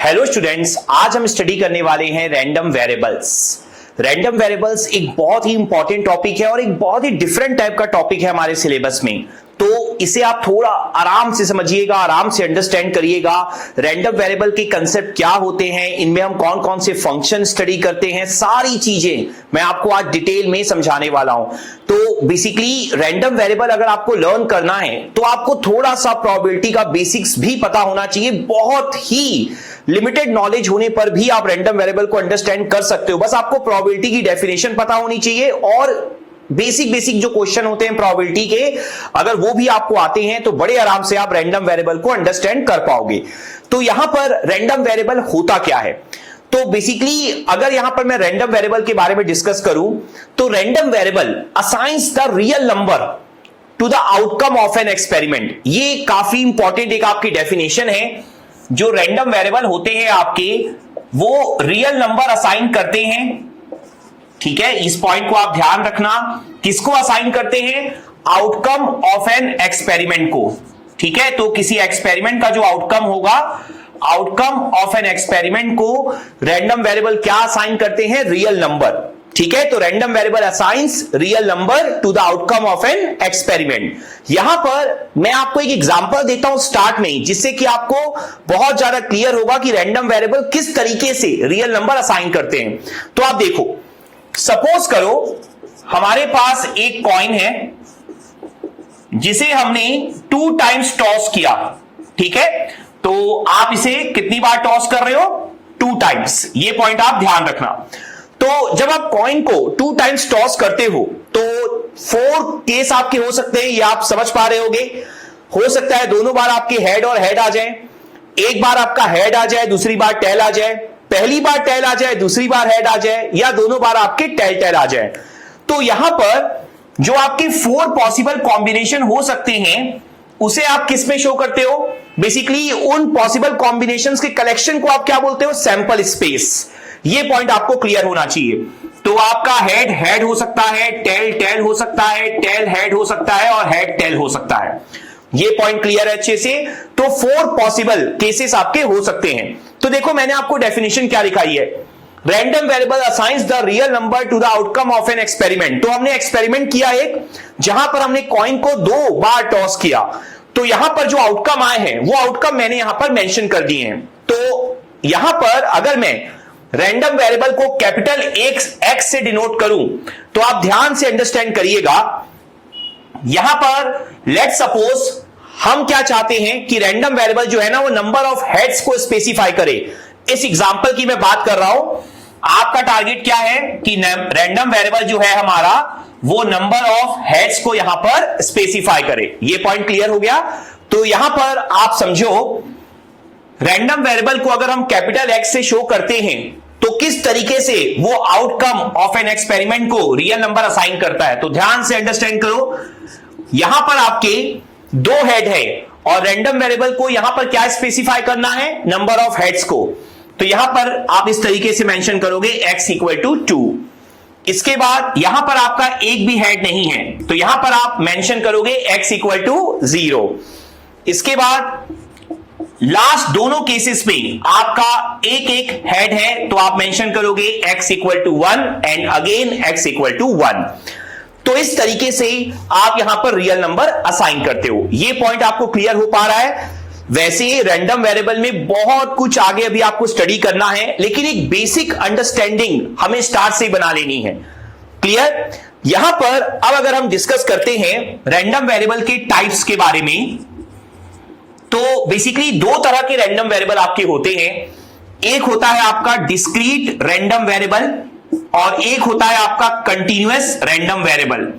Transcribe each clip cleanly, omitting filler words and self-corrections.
Hello students, आज हम study करने वाले हैं रैंडम वेरिएबल्स। रैंडम वेरिएबल्स एक बहुत ही इंपॉर्टेंट टॉपिक है और एक बहुत ही डिफरेंट टाइप का टॉपिक है हमारे सिलेबस में। तो इसे आप थोड़ा आराम से समझिएगा, आराम से अंडरस्टैंड करिएगा। रैंडम वेरिएबल के कंसेप्ट क्या होते हैं, इनमें हम कौन कौन से फंक्शन स्टडी करते हैं, सारी चीजें मैं आपको आज डिटेल में समझाने वाला हूं। तो बेसिकली रैंडम वेरिएबल अगर आपको लर्न करना है तो आपको थोड़ा सा प्रोबेबिलिटी का बेसिक्स भी पता होना चाहिए। बहुत ही लिमिटेड नॉलेज होने पर भी आप रैंडम वेरिएबल को अंडरस्टैंड कर सकते हो। बस आपको प्रोबेबिलिटी की डेफिनेशन पता होनी चाहिए और बेसिक जो क्वेश्चन होते हैं प्रोबेबिलिटी के, अगर वो भी आपको आते हैं तो बड़े आराम से आप रैंडम वेरिएबल को अंडरस्टैंड कर पाओगे। तो यहां पर रैंडम वेरिएबल होता क्या है, तो बेसिकली अगर यहां पर मैं रैंडम वेरिएबल के बारे में डिस्कस करूं तो random variable assigns the real number two the outcome of an experiment. ये काफी इंपॉर्टेंट एक आपकी डेफिनेशन है। जो रैंडम वेरिएबल होते हैं आपके, वो रियल नंबर असाइन करते हैं। ठीक है, इस पॉइंट को आप ध्यान रखना। किसको असाइन करते हैं? आउटकम ऑफ एन एक्सपेरिमेंट को। ठीक है, तो किसी एक्सपेरिमेंट का जो आउटकम होगा, आउटकम ऑफ एन एक्सपेरिमेंट को रैंडम वेरिएबल क्या असाइन करते हैं? Real number. ठीक है, तो random variable assigns real number two the outcome of an experiment. यहां पर मैं आपको एक एग्जांपल देता हूं स्टार्ट में, जिससे कि आपको बहुत ज्यादा क्लियर होगा कि रैंडम वेरिएबल किस तरीके से रियल नंबर असाइन करते हैं। तो आप देखो, सपोज करो हमारे पास एक कॉइन है जिसे हमने 2 टाइम्स टॉस किया। ठीक है, तो आप इसे कितनी बार टॉस कर रहे हो? 2 टाइम्स। ये पॉइंट आप ध्यान रखना। तो जब आप कॉइन को 2 टाइम्स टॉस करते हो तो 4 केस आपके हो सकते हैं, ये आप समझ पा रहे होगे। हो सकता है दोनों बार आपके हेड और हेड आ जाए, एक बार आपका हेड आ जाए, दूसरी बार टेल आ जाए, पहली बार टेल आ जाए, दूसरी बार हेड आ जाए, या दोनों बार आपके टेल आ जाए। तो यहां पर जो आपके 4 पॉसिबल कॉम्बिनेशन हो सकते हैं, उसे आप किस में शो करते हो? बेसिकली उन पॉसिबल कॉम्बिनेशंस के कलेक्शन को आप क्या बोलते हो? Sample space. ये पॉइंट आपको क्लियर होना चाहिए। तो आपका हेड हेड हो सकता है, टेल टेल हो सकता है, टेल हेड हो सकता है और हेड टेल हो सकता है। ये पॉइंट क्लियर है अच्छे से। तो 4 पॉसिबल केसेस आपके हो सकते हैं। तो देखो, मैंने आपको डेफिनेशन क्या लिखाई है? Random variable assigns the real number two the outcome of an experiment. तो हमने एक्सपेरिमेंट किया एक, जहां पर हमने कॉइन को 2 बार टॉस किया। तो यहां पर जो आउटकम आए हैं वो आउटकम मैंने यहां पर मेंशन कर दिए हैं। तो यहां पर अगर मैं रैंडम वेरिएबल को कैपिटल एक्स से डिनोट करूं तो आप ध्यान से अंडरस्टैंड करिएगा। यहां पर लेट सपोज हम क्या चाहते हैं कि रैंडम वेरिएबल जो है ना, वो नंबर ऑफ हेड्स को स्पेसिफाई करे। इस एग्जांपल की मैं बात कर रहा हूं। आपका टारगेट क्या है कि रैंडम वेरिएबल जो है हमारा, वो नंबर ऑफ हेड्स को यहां पर स्पेसिफाई करे। ये पॉइंट क्लियर हो गया। तो यहां पर आप समझो, रैंडम वेरिएबल को अगर हम कैपिटल एक्स से शो करते हैं तो किस तरीके से वो आउटकम ऑफ एन एक्सपेरिमेंट को रियल नंबर असाइन करता है। तो ध्यान से अंडरस्टैंड करो। यहां पर आपके 2 हेड है और रैंडम वेरिएबल को यहां पर क्या स्पेसिफाई करना है? नंबर ऑफ हेड्स को। तो यहां पर आप इस तरीके से मेंशन करोगे x = 2। इसके बाद यहां पर आपका एक भी हेड नहीं है, तो यहां पर आप मेंशन करोगे x = 0। इसके बाद लास्ट दोनों केसेस में आपका एक हेड है, तो आप मेंशन करोगे x = 1 एंड अगेन x = 1। तो इस तरीके से आप यहां पर रियल नंबर असाइन करते हो। ये पॉइंट आपको क्लियर हो पा रहा है? वैसे रैंडम वेरिएबल में बहुत कुछ आगे अभी आपको स्टडी करना है, लेकिन एक बेसिक अंडरस्टैंडिंग हमें स्टार्ट से बना लेनी है। क्लियर? यहां पर अब अगर हम डिस्कस करते हैं रैंडम वेरिएबल के टाइप्स के बारे में, तो बेसिकली 2 तरह के रैंडम वेरिएबल आपके होते हैं। एक होता है आपका डिस्क्रीट रैंडम वेरिएबल और एक होता है आपका कंटीन्यूअस रैंडम वेरिएबल।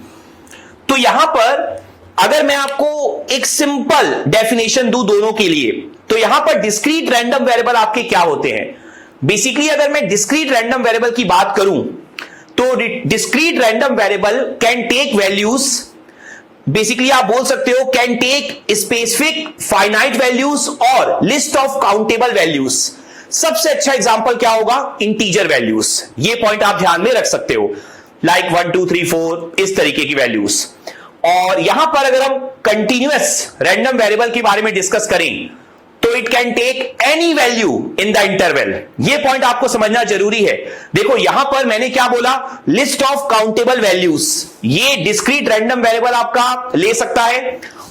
तो यहां पर अगर मैं आपको एक सिंपल डेफिनेशन दूं दोनों के लिए, तो यहां पर डिस्क्रीट रैंडम वेरिएबल आपके क्या होते हैं? बेसिकली अगर मैं डिस्क्रीट रैंडम वेरिएबल की बात करूं तो discrete random variable can take values. Basically आप बोल सकते हो can take specific finite values और लिस्ट ऑफ काउंटेबल वैल्यूज। सबसे अच्छा एग्जांपल क्या होगा? Integer values. ये पॉइंट आप ध्यान में रख सकते हो, लाइक 1 2 3 4 इस तरीके की वैल्यूज। और यहां पर अगर हम कंटीन्यूअस रैंडम वेरिएबल के बारे में डिस्कस करें तो तो it can take any value in the interval. ये पॉइंट आपको समझना जरूरी है। देखो यहां पर मैंने क्या बोला, लिस्ट ऑफ काउंटेबल वैल्यूज। ये डिस्क्रीट रैंडम वेरिएबल आपका ले सकता है,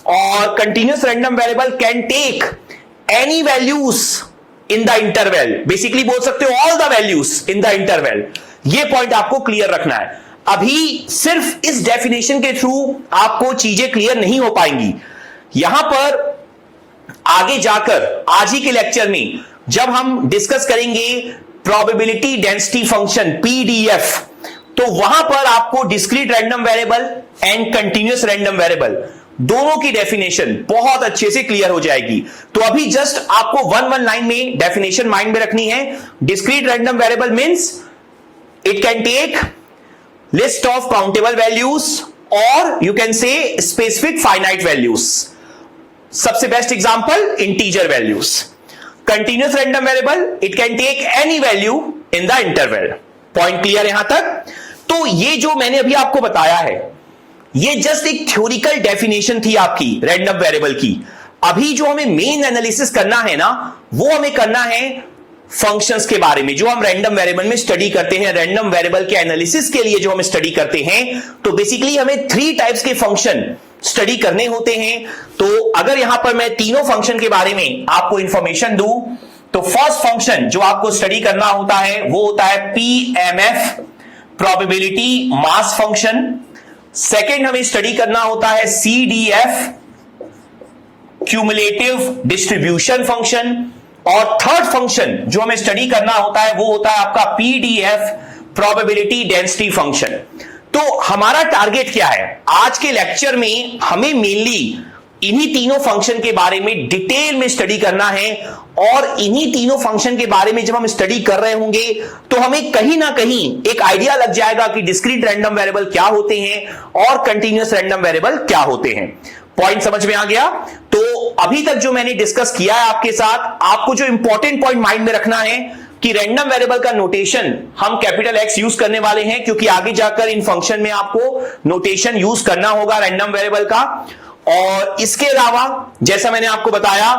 और continuous random variable can take any values in the interval. Basically बोल सकते हो all the values in the interval. ये पॉइंट आपको क्लियर रखना है। अभी सिर्फ इस डेफिनेशन के थ्रू आपको चीजें क्लियर नहीं हो पाएंगी। यहां पर आगे जाकर आज ही के लेक्चर में जब हम डिस्कस करेंगे प्रोबेबिलिटी डेंसिटी फंक्शन पीडीएफ, तो वहां पर आपको discrete random variable and continuous random variable दोनों की डेफिनेशन बहुत अच्छे से क्लियर हो जाएगी। तो अभी जस्ट आपको वन लाइन में डेफिनेशन माइंड में रखनी है। Discrete random variable means it can take list of countable values और you can say specific finite values. सबसे best example integer values. Continuous random variable it can take any value in the interval. Point clear यहां तक? तो ये जो मैंने अभी आपको बताया है, ये जस्ट एक थ्योरिकल डेफिनेशन थी आपकी रैंडम वेरिएबल की। अभी जो हमें मेन एनालिसिस करना है ना, वो हमें करना है फंक्शंस के बारे में, जो हम रैंडम वेरिएबल में स्टडी करते हैं। रैंडम वेरिएबल के एनालिसिस के लिए जो हम स्टडी करते हैं, तो बेसिकली हमें 3 टाइप्स के फंक्शन स्टडी करने होते हैं। तो अगर यहां पर मैं तीनों फंक्शन के बारे में आपको इंफॉर्मेशन दूं, तो फर्स्ट फंक्शन जो आपको स्टडी करना होता है वो होता है PMF, probability mass function. Second हमें स्टडी करना होता है सीडीएफ, क्यूमुलेटिव डिस्ट्रीब्यूशन फंक्शन। और थर्ड फंक्शन जो हमें स्टडी करना होता है वो होता है आपका पीडीएफ, प्रोबेबिलिटी डेंसिटी फंक्शन। तो हमारा टारगेट क्या है आज के लेक्चर में? हमें मेनली इन्हीं तीनों फंक्शन के बारे में डिटेल में स्टडी करना है। और इन्हीं तीनों फंक्शन के बारे में जब हम स्टडी कर रहे होंगे तो हमें कहीं ना कहीं एक आइडिया लग जाएगा कि डिस्क्रीट रैंडम वेरिएबल क्या होते हैं और कंटीन्यूअस रैंडम वेरिएबल क्या होते हैं। पॉइंट समझ में आ गया? तो अभी तक जो मैंने डिस्कस किया है आपके साथ, आपको जो इंपॉर्टेंट पॉइंट माइंड में रखना है कि रैंडम वेरिएबल का नोटेशन हम कैपिटल एक्स यूज करने वाले हैं, क्योंकि आगे जाकर इन फंक्शन में आपको नोटेशन यूज करना होगा रैंडम वेरिएबल का। और इसके अलावा जैसा मैंने आपको बताया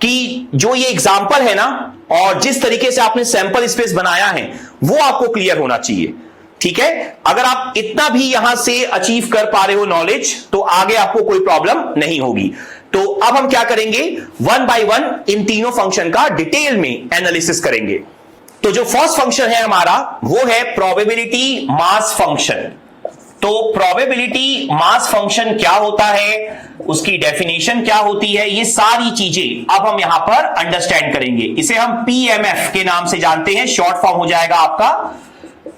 कि जो ये एग्जांपल है ना, और जिस तरीके से आपने सैंपल स्पेस बनाया है, वो आपको क्लियर होना चाहिए। ठीक है? अगर आप इतना भी यहां से अचीव कर पा रहे हो नॉलेज, तो आगे आपको कोई प्रॉब्लम नहीं होगी। तो अब हम क्या करेंगे, वन बाय वन इन तीनों फंक्शन का डिटेल में एनालिसिस करेंगे। तो जो फर्स्ट फंक्शन है हमारा वो है प्रोबेबिलिटी मास फंक्शन। तो प्रोबेबिलिटी मास फंक्शन क्या होता है, उसकी डेफिनेशन क्या होती है, ये सारी चीजें अब हम यहां पर अंडरस्टैंड करेंगे। इसे हम पीएमएफ के नाम से जानते हैं, शॉर्ट फॉर्म हो जाएगा आपका।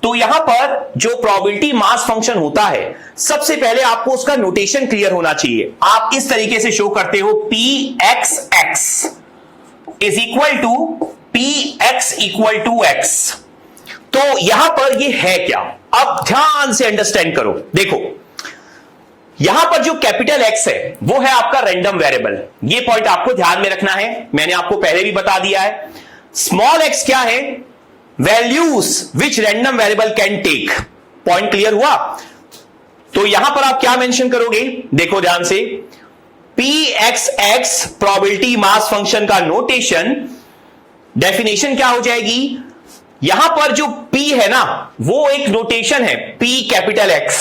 तो यहां पर जो प्रोबेबिलिटी मास फंक्शन होता है, सबसे पहले आपको उसका नोटेशन क्लियर होना चाहिए। आप इस तरीके से शो करते हो, P X x is equal to P X equal to X. तो यहां पर ये है क्या, अब ध्यान से अंडरस्टैंड करो। देखो यहां पर जो कैपिटल एक्स है वो है आपका रैंडम वेरिएबल। ये पॉइंट आपको ध्यान में रखना है, मैंने आपको पहले भी बता दिया है। स्मॉल एक्स क्या है, values which random variable can take. Point clear हुआ? तो यहां पर आप क्या मेंशन करोगे, देखो ध्यान से, P X x probability mass function का नोटेशन, डेफिनेशन क्या हो जाएगी, यहां पर जो P है ना वो एक नोटेशन है, P capital X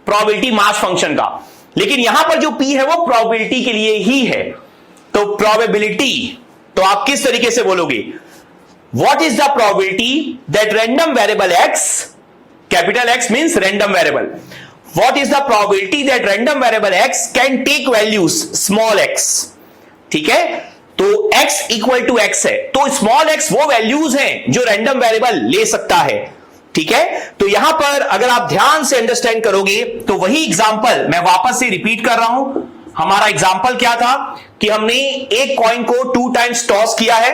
probability mass function का, लेकिन यहां पर जो P है वो प्रोबेबिलिटी के लिए ही है। तो प्रोबेबिलिटी, तो आप किस तरीके से बोलोगे, what is the probability that random variable X, capital X means random variable, what is the probability that random variable X can take values small x। ठीक है? तो x इक्वल टू x है, तो स्मॉल x वो values हैं जो random variable ले सकता है। ठीक है? तो यहां पर अगर आप ध्यान से अंडरस्टैंड करोगे तो वही एग्जांपल मैं वापस से रिपीट कर रहा हूं। हमारा एग्जांपल क्या था कि हमने एक कॉइन को 2 टाइम्स टॉस किया है।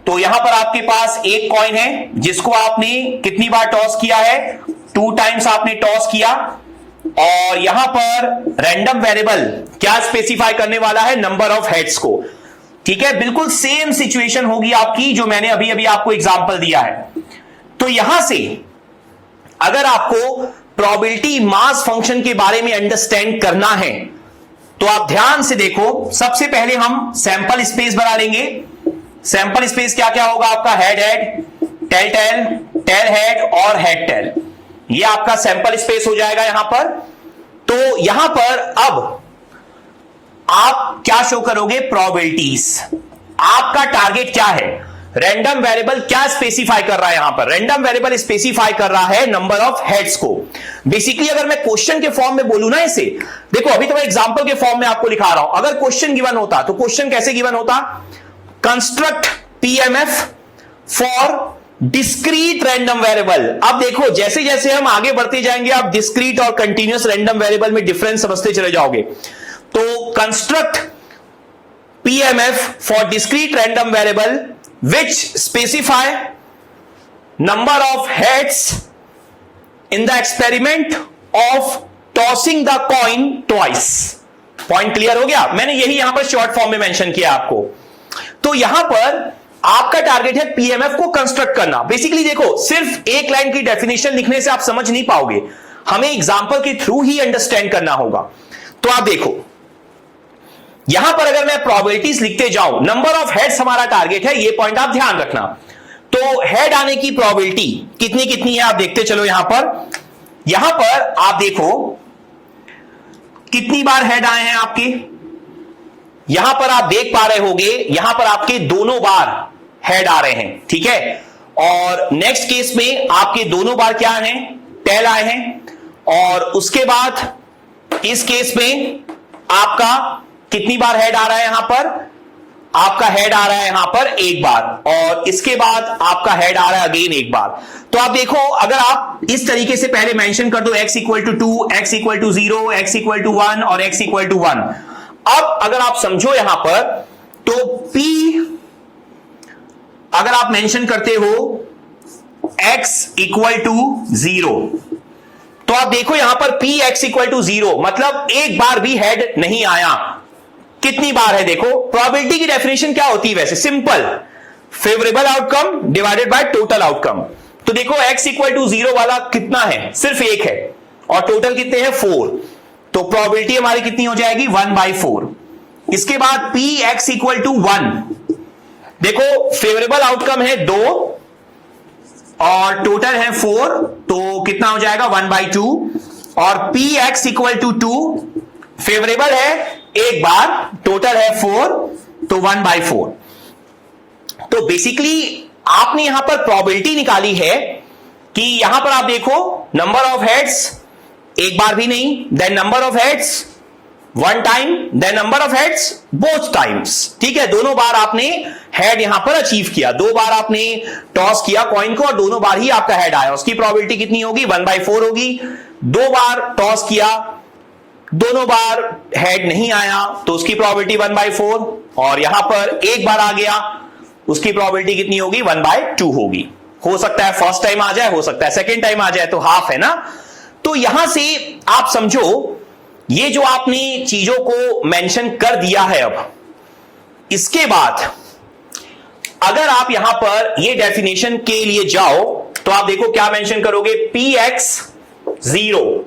तो यहां पर आपके पास एक कॉइन है जिसको आपने कितनी बार टॉस किया है, 2 टाइम्स आपने टॉस किया। और यहां पर रैंडम वेरिएबल क्या स्पेसिफाई करने वाला है, नंबर ऑफ हेड्स को। ठीक है? बिल्कुल सेम सिचुएशन होगी आपकी जो मैंने अभी अभी आपको एग्जांपल दिया है। तो यहां से अगर आपको प्रोबेबिलिटी मास फंक्शन के बारे में अंडरस्टैंड करना है तो आप ध्यान से देखो, सबसे पहले हम सैंपल स्पेस बना लेंगे। सैंपल स्पेस क्या क्या होगा आपका, head head, tail tail, tail head और हेड टेल, ये आपका सैंपल स्पेस हो जाएगा यहां पर। तो यहां पर अब आप क्या शो करोगे, प्रोबेबिलिटीज। आपका टारगेट क्या है, रैंडम वेरिएबल क्या स्पेसिफाई कर रहा है यहां पर, रैंडम वेरिएबल स्पेसिफाई कर रहा है नंबर ऑफ हेड्स को। बेसिकली अगर मैं क्वेश्चन के फॉर्म में बोलूं ना इसे, देखो अभी तो मैं एग्जांपल के फॉर्म में आपको लिखा रहा हूं, अगर क्वेश्चन गिवन होता तो क्वेश्चन कैसे गिवन होता, construct PMF for discrete random variable. अब देखो जैसे जैसे हम आगे बढ़ते जाएंगे आप डिस्क्रीट और कंटीन्यूअस रैंडम वेरिएबल में डिफरेंस समझते चले जाओगे। तो construct PMF for discrete random variable which specify number of heads in the experiment of tossing the coin twice। Point clear हो गया, मैंने यही यहां पर शॉर्ट फॉर्म में मेंशन किया आपको। तो यहां पर आपका टारगेट है पीएमएफ को कंस्ट्रक्ट करना। बेसिकली देखो सिर्फ एक लाइन की डेफिनेशन लिखने से आप समझ नहीं पाओगे, हमें एग्जांपल के थ्रू ही अंडरस्टैंड करना होगा। तो आप देखो यहां पर अगर मैं प्रोबेबिलिटीज लिखते जाऊं, नंबर ऑफ हेड्स हमारा टारगेट है, ये पॉइंट आप ध्यान रखना। तो हेड आने की प्रोबेबिलिटी कितनी कितनी है आप देखते चलो। यहां पर आप देखो कितनी बार हेड आए हैं आपके, यहां पर आप देख पा रहे होगे, यहां पर आपके दोनों बार हेड आ रहे हैं, ठीक है। और नेक्स्ट केस में आपके दोनों बार क्या हैं, टेल आए हैं। और उसके बाद इस केस में आपका कितनी बार हेड आ रहा है, यहां पर आपका हेड आ रहा है यहां पर एक बार, और इसके बाद आपका हेड आ रहा है अगेन एक बार। तो आप देखो अगर आप इस तरीके से पहले मेंशन कर दो x equal to 2, x equal to 0, x equal to 1 और x इक्वल टू 1। अब अगर आप समझो यहां पर तो p अगर आप मेंशन करते हो x इक्वल टू 0, तो आप देखो यहां पर p x इक्वल टू 0 मतलब एक बार भी हेड नहीं आया। कितनी बार है देखो, प्रोबेबिलिटी की डेफिनेशन क्या होती है वैसे, simple, favourable outcome divided by total outcome. तो देखो x इक्वल टू 0 वाला कितना है, सिर्फ एक है, और टोटल कितने हैं 4। तो प्रोबेबिलिटी हमारी कितनी हो जाएगी 1/4। इसके बाद p x इक्वल टू 1, देखो फेवरेबल आउटकम है 2 और टोटल है 4, तो कितना हो जाएगा 1/2। और p x equal to 2, favourable है एक बार, टोटल है 4, तो 1/4। तो बेसिकली आपने यहां पर प्रोबेबिलिटी निकाली है कि यहां पर आप देखो नंबर ऑफ हेड्स एक बार भी नहीं, then number of heads 1 time, then number of heads both times, ठीक है। दोनों बार आपने हेड यहां पर अचीव किया, 2 बार आपने टॉस किया कॉइन को और दोनों बार ही आपका हेड आया, उसकी प्रोबेबिलिटी कितनी होगी 1/4 होगी। 2 बार टॉस किया, दोनों बार हेड नहीं आया, तो उसकी प्रोबेबिलिटी 1/4, और यहां पर एक बार आ गया, उसकी प्रोबेबिलिटी कितनी होगी 1/2 होगी। हो सकता है फर्स्ट टाइम आ जाए, हो सकता है सेकेंड टाइम आ जाए, तो हाफ है ना। तो यहां से आप समझो ये जो आपने चीजों को मेंशन कर दिया है, अब इसके बाद अगर आप यहां पर ये डेफिनेशन के लिए जाओ तो आप देखो क्या मेंशन करोगे, px0।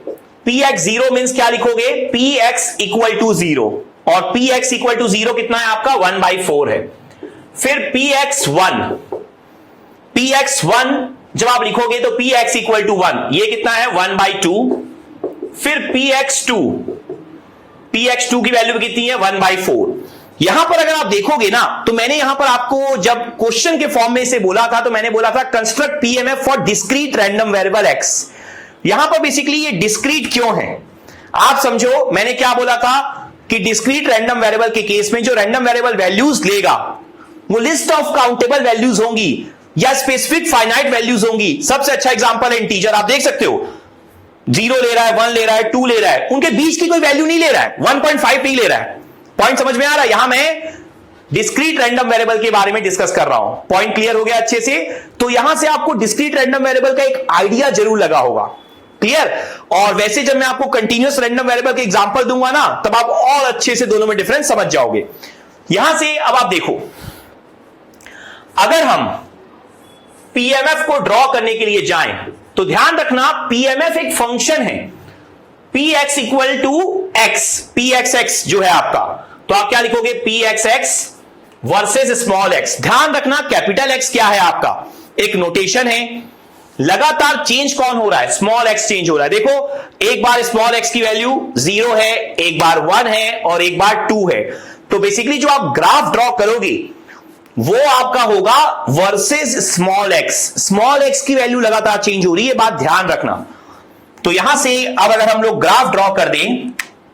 px0 मींस क्या लिखोगे, px इक्वल टू 0, और px इक्वल टू 0 कितना है आपका 1/4 है। फिर px1 जब आप लिखोगे तो px इक्वल टू 1, ये कितना है 1/2। फिर px2 की वैल्यू कितनी है 1/4। यहां पर अगर आप देखोगे ना, तो मैंने यहां पर आपको जब क्वेश्चन के फॉर्म में इसे बोला था, तो मैंने बोला था construct PMF for discrete random variable x। यहां पर बेसिकली ये डिस्क्रीट क्यों है आप समझो, मैंने क्या बोला था कि डिस्क्रीट रैंडम वेरिएबल के केस में जो रैंडम वेरिएबल वैल्यूज लेगा वो लिस्ट ऑफ काउंटेबल वैल्यूज होंगी या स्पेसिफिक फाइनाइट वैल्यूज होंगी। सबसे अच्छा एग्जांपल है इंटीजर, आप देख सकते हो 0 ले रहा है, 1 ले रहा है, 2 ले रहा है, उनके बीच की कोई वैल्यू नहीं ले रहा है, 1.5 नहीं ले रहा है। पॉइंट समझ में आ रहा है, यहां मैं डिस्क्रीट रैंडम वेरिएबल के बारे में डिस्कस कर रहा हूं। पॉइंट क्लियर हो गया अच्छे से। तो यहां से आपको डिस्क्रीट रैंडम वेरिएबल का एक आइडिया जरूर लगा होगा, क्लियर। और वैसे जब मैं आपको कंटीन्यूअस रैंडम वेरिएबल के एग्जांपल दूंगा ना, तब आप और अच्छे से दोनों में डिफरेंस समझ जाओगे। यहां से अब आप देखो, अगर हम पीएमएफ को ड्रॉ करने के लिए जाएं तो ध्यान रखना पीएमएफ एक फंक्शन है, px equal to P X X जो है आपका, तो आप क्या लिखोगे, P X X versus small X. ध्यान रखना कैपिटल एक्स क्या है आपका, एक नोटेशन है, लगातार चेंज कौन हो रहा है, स्मॉल एक्स चेंज हो रहा है। देखो एक बार स्मॉल एक्स की वैल्यू 0 है, एक बार 1 है और एक बार 2 है। तो बेसिकली जो आप ग्राफ ड्रॉ करोगे वो आपका होगा versus small x. Small x की वैल्यू लगातार चेंज हो रही है, बात ध्यान रखना। तो यहां से अब अगर हम लोग ग्राफ ड्रॉ कर दें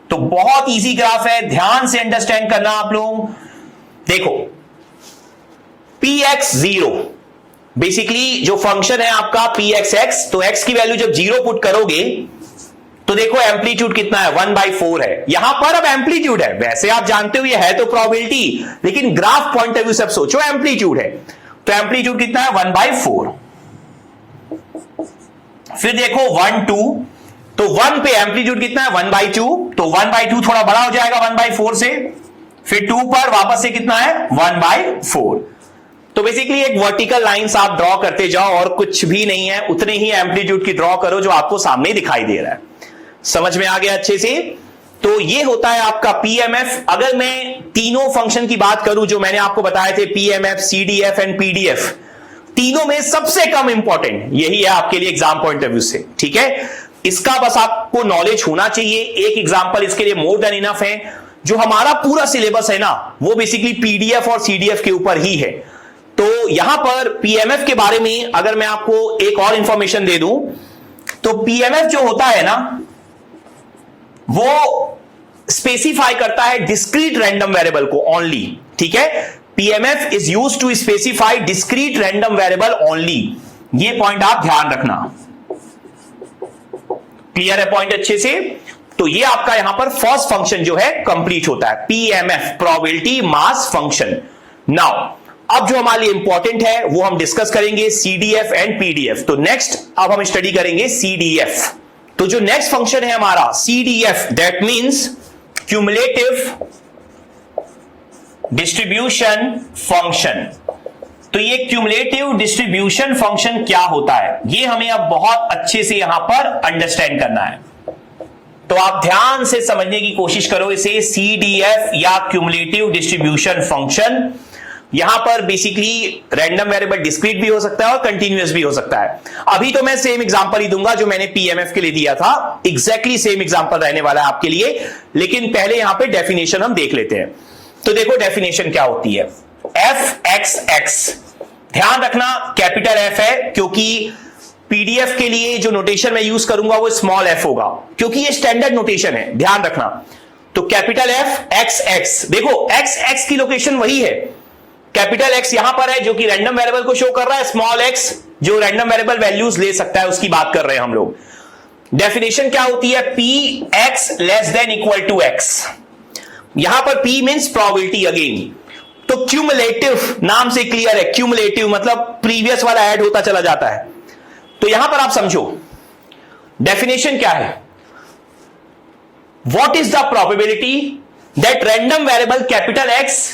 तो बहुत इजी ग्राफ है, ध्यान से अंडरस्टैंड करना आप लोग। देखो पी एक्स 0 बेसिकली जो फंक्शन है आपका पी एक्स एक्स, तो एक्स की वैल्यू जब 0 पुट करोगे तो देखो एम्पलीट्यूड कितना है, 1/4 है। यहां पर अब एम्पलीट्यूड है, वैसे आप जानते हो ये है तो प्रोबेबिलिटी, लेकिन ग्राफ पॉइंट ऑफ व्यू से अब सोचो एम्पलीट्यूड है, तो एम्पलीट्यूड कितना है, 1/4। फिर देखो 1 2, तो 1 पे एम्पलीट्यूड कितना है, 1/2, तो 1/2 थोड़ा बड़ा हो जाएगा 1/4 से। फिर 2 पर वापस से कितना है, 1/4। तो बेसिकली एक वर्टिकल लाइंस आप ड्रॉ करते जाओ और कुछ भी नहीं है, उतने ही एम्पलीट्यूड की ड्रॉ करो जो आपको सामने दिखाई दे रहा है। समझ में आ गया अच्छे से? तो ये होता है आपका पीएमएफ। अगर मैं तीनों फंक्शन की बात करूं जो मैंने आपको बताए थे, पीएमएफ, सीडीएफ एंड पीडीएफ, तीनों में सबसे कम इंपॉर्टेंट यही है आपके लिए एग्जाम पॉइंट ऑफ व्यू से, ठीक है? इसका बस आपको नॉलेज होना चाहिए। एक एग्जांपल इसके लिए मोर देन इनफ है। जो हमारा पूरा सिलेबस है ना, वो बेसिकली पीडीएफ और सीडीएफ के ऊपर ही है। तो यहां पर पीएमएफ के बारे में अगर मैं आपको एक और इंफॉर्मेशन दे दूं, तो पीएमएफ जो होता है ना, वो स्पेसिफाई करता है डिस्क्रीट रैंडम वेरिएबल को ओनली, ठीक है? PMF is used to specify discrete random variable only. ये पॉइंट आप ध्यान रखना। क्लियर है पॉइंट अच्छे से? तो ये आपका यहां पर फर्स्ट फंक्शन जो है कंप्लीट होता है, PMF, probability mass function. Now अब जो हमारे लिए इंपॉर्टेंट है वो हम डिस्कस करेंगे सीडीएफ एंड पीडीएफ। तो नेक्स्ट अब हम स्टडी करेंगे सीडीएफ। तो जो नेक्स्ट फंक्शन है हमारा CDF, that means cumulative distribution function. तो ये क्यूमुलेटिव डिस्ट्रीब्यूशन फंक्शन क्या होता है, ये हमें अब बहुत अच्छे से यहां पर अंडरस्टैंड करना है। तो आप ध्यान से समझने की कोशिश करो इसे, सीडीएफ या क्यूमुलेटिव डिस्ट्रीब्यूशन फंक्शन। यहां पर बेसिकली रैंडम वेरिएबल डिस्क्रीट भी हो सकता है और कंटीन्यूअस भी हो सकता है। अभी तो मैं सेम एग्जांपल ही दूंगा जो मैंने पीएमएफ के लिए दिया था, एग्जैक्टली सेम एग्जांपल रहने वाला है आपके लिए, लेकिन पहले यहां पे डेफिनेशन हम देख लेते हैं। तो देखो डेफिनेशन क्या होती है, एफ एक्स एक्स। ध्यान रखना कैपिटल एफ है, क्योंकि पीडीएफ के लिए जो नोटेशन मैं यूज करूंगा वो स्मॉल एफ होगा, क्योंकि ये स्टैंडर्ड नोटेशन है, ध्यान रखना। तो कैपिटल एफ एक्स एक्स, देखो एक्स एक्स की लोकेशन वही है, कैपिटल एक्स यहां पर है जो कि रैंडम वेरिएबल को शो कर रहा है, स्मॉल एक्स जो रैंडम वेरिएबल वैल्यूज ले सकता है उसकी बात कर रहे हैं हम लोग। डेफिनेशन क्या होती है, P X less than equal to X. यहां पर पी मींस प्रोबेबिलिटी अगेन। तो क्यूमुलेटिव नाम से क्लियर है, क्यूमुलेटिव मतलब प्रीवियस वाला ऐड होता चला जाता है। तो यहां पर आप समझो डेफिनेशन क्या है, what is the probability that random variable capital X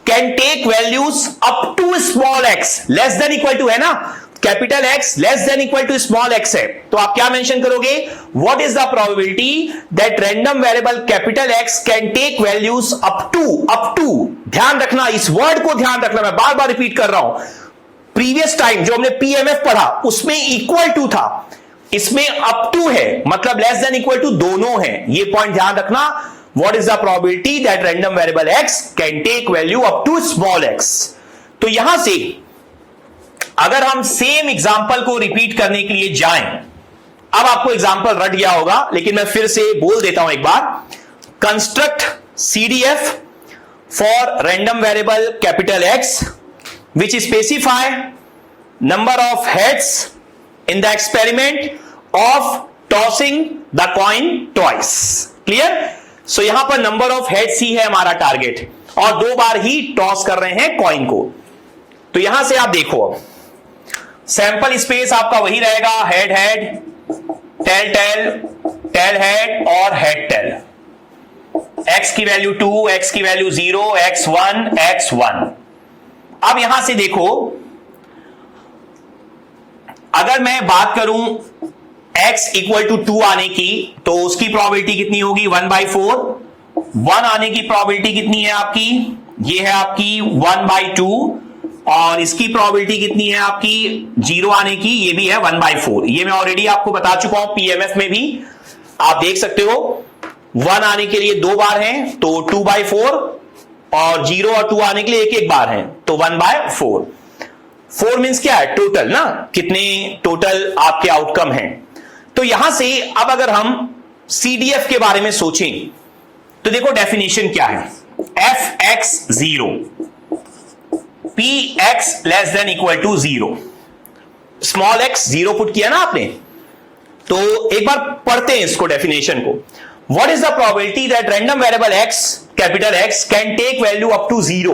can take values up to small X less than equal to, है ना, capital X less than equal to small X है। तो आप क्या मेंशन करोगे, what is the probability that random variable capital X can take values up to. ध्यान रखना, इस वर्ड को ध्यान रखना, मैं बार बार रिपीट कर रहा हूं। प्रीवियस टाइम जो हमने पीएमएफ पढ़ा उसमें इक्वल टू था, इसमें अप टू है, मतलब लेस देन इक्वल टू दोनों है। ये पॉइंट ध्यान रखना, what is the probability that random variable X can take value up to small X. तो यहां से अगर हम सेम एग्जांपल को रिपीट करने के लिए जाएं, अब आपको एग्जांपल रट गया होगा लेकिन मैं फिर से बोल देता हूं एक बार, construct CDF for random variable capital X which specify number of heads in the experiment of tossing the coin twice. Clear? So यहां पर number of heads ही है हमारा टारगेट और 2 बार ही टॉस कर रहे हैं कॉइन को। तो यहां से आप देखो, सैंपल स्पेस आपका वही रहेगा, head head, tail tail, tail head और हेड टेल। x की वैल्यू 2, x की वैल्यू 0, x1, x1। अब यहां से देखो, अगर मैं बात करूं x इक्वल टू 2 आने की, तो उसकी प्रोबेबिलिटी कितनी होगी 1/4। 1 आने की प्रोबेबिलिटी कितनी है आपकी, ये है आपकी 1/2, और इसकी प्रोबेबिलिटी कितनी है आपकी 0 आने की, ये भी है 1/4। ये मैं ऑलरेडी आपको बता चुका हूं पीएमएफ में भी, आप देख सकते हो 1 आने के लिए 2 बार हैं तो 2/4, और 0 और 2 आने के लिए एक एक बार है तो 1/4। 4 मींस क्या है, टोटल ना, कितने टोटल आपके आउटकम हैं। तो यहां से अब अगर हम सीडीएफ के बारे में सोचें तो देखो डेफिनेशन क्या है, fx0 px less than equal to 0, small x 0 put किया ना आपने, तो एक बार पढ़ते हैं इसको डेफिनेशन को। What is the probability that random variable x, capital X can take value up to 0,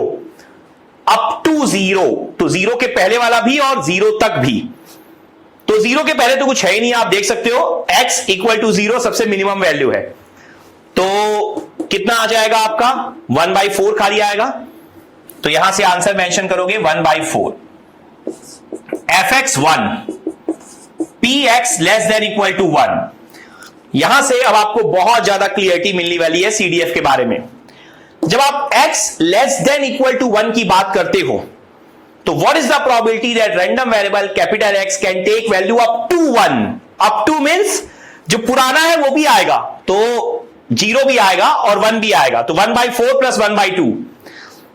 up to 0, तो 0 के पहले वाला भी और 0 तक भी। तो 0 के पहले तो कुछ है ही नहीं, आप देख सकते हो x इक्वल टू 0 सबसे मिनिमम वैल्यू है, तो कितना आ जाएगा आपका 1/4 खाली आएगा, तो यहां से आंसर मेंशन करोगे 1/4। fx1 px less than equal to 1, यहां से अब आपको बहुत ज्यादा क्लियरिटी मिलने वाली है सीडीएफ के बारे में। जब आप x less than equal to 1 की बात करते हो तो what is the probability that random variable capital X can take value up to 1, up to means जो पुराना है वो भी आएगा, तो 0 भी आएगा और 1 भी आएगा, तो 1/4 प्लस 1/2।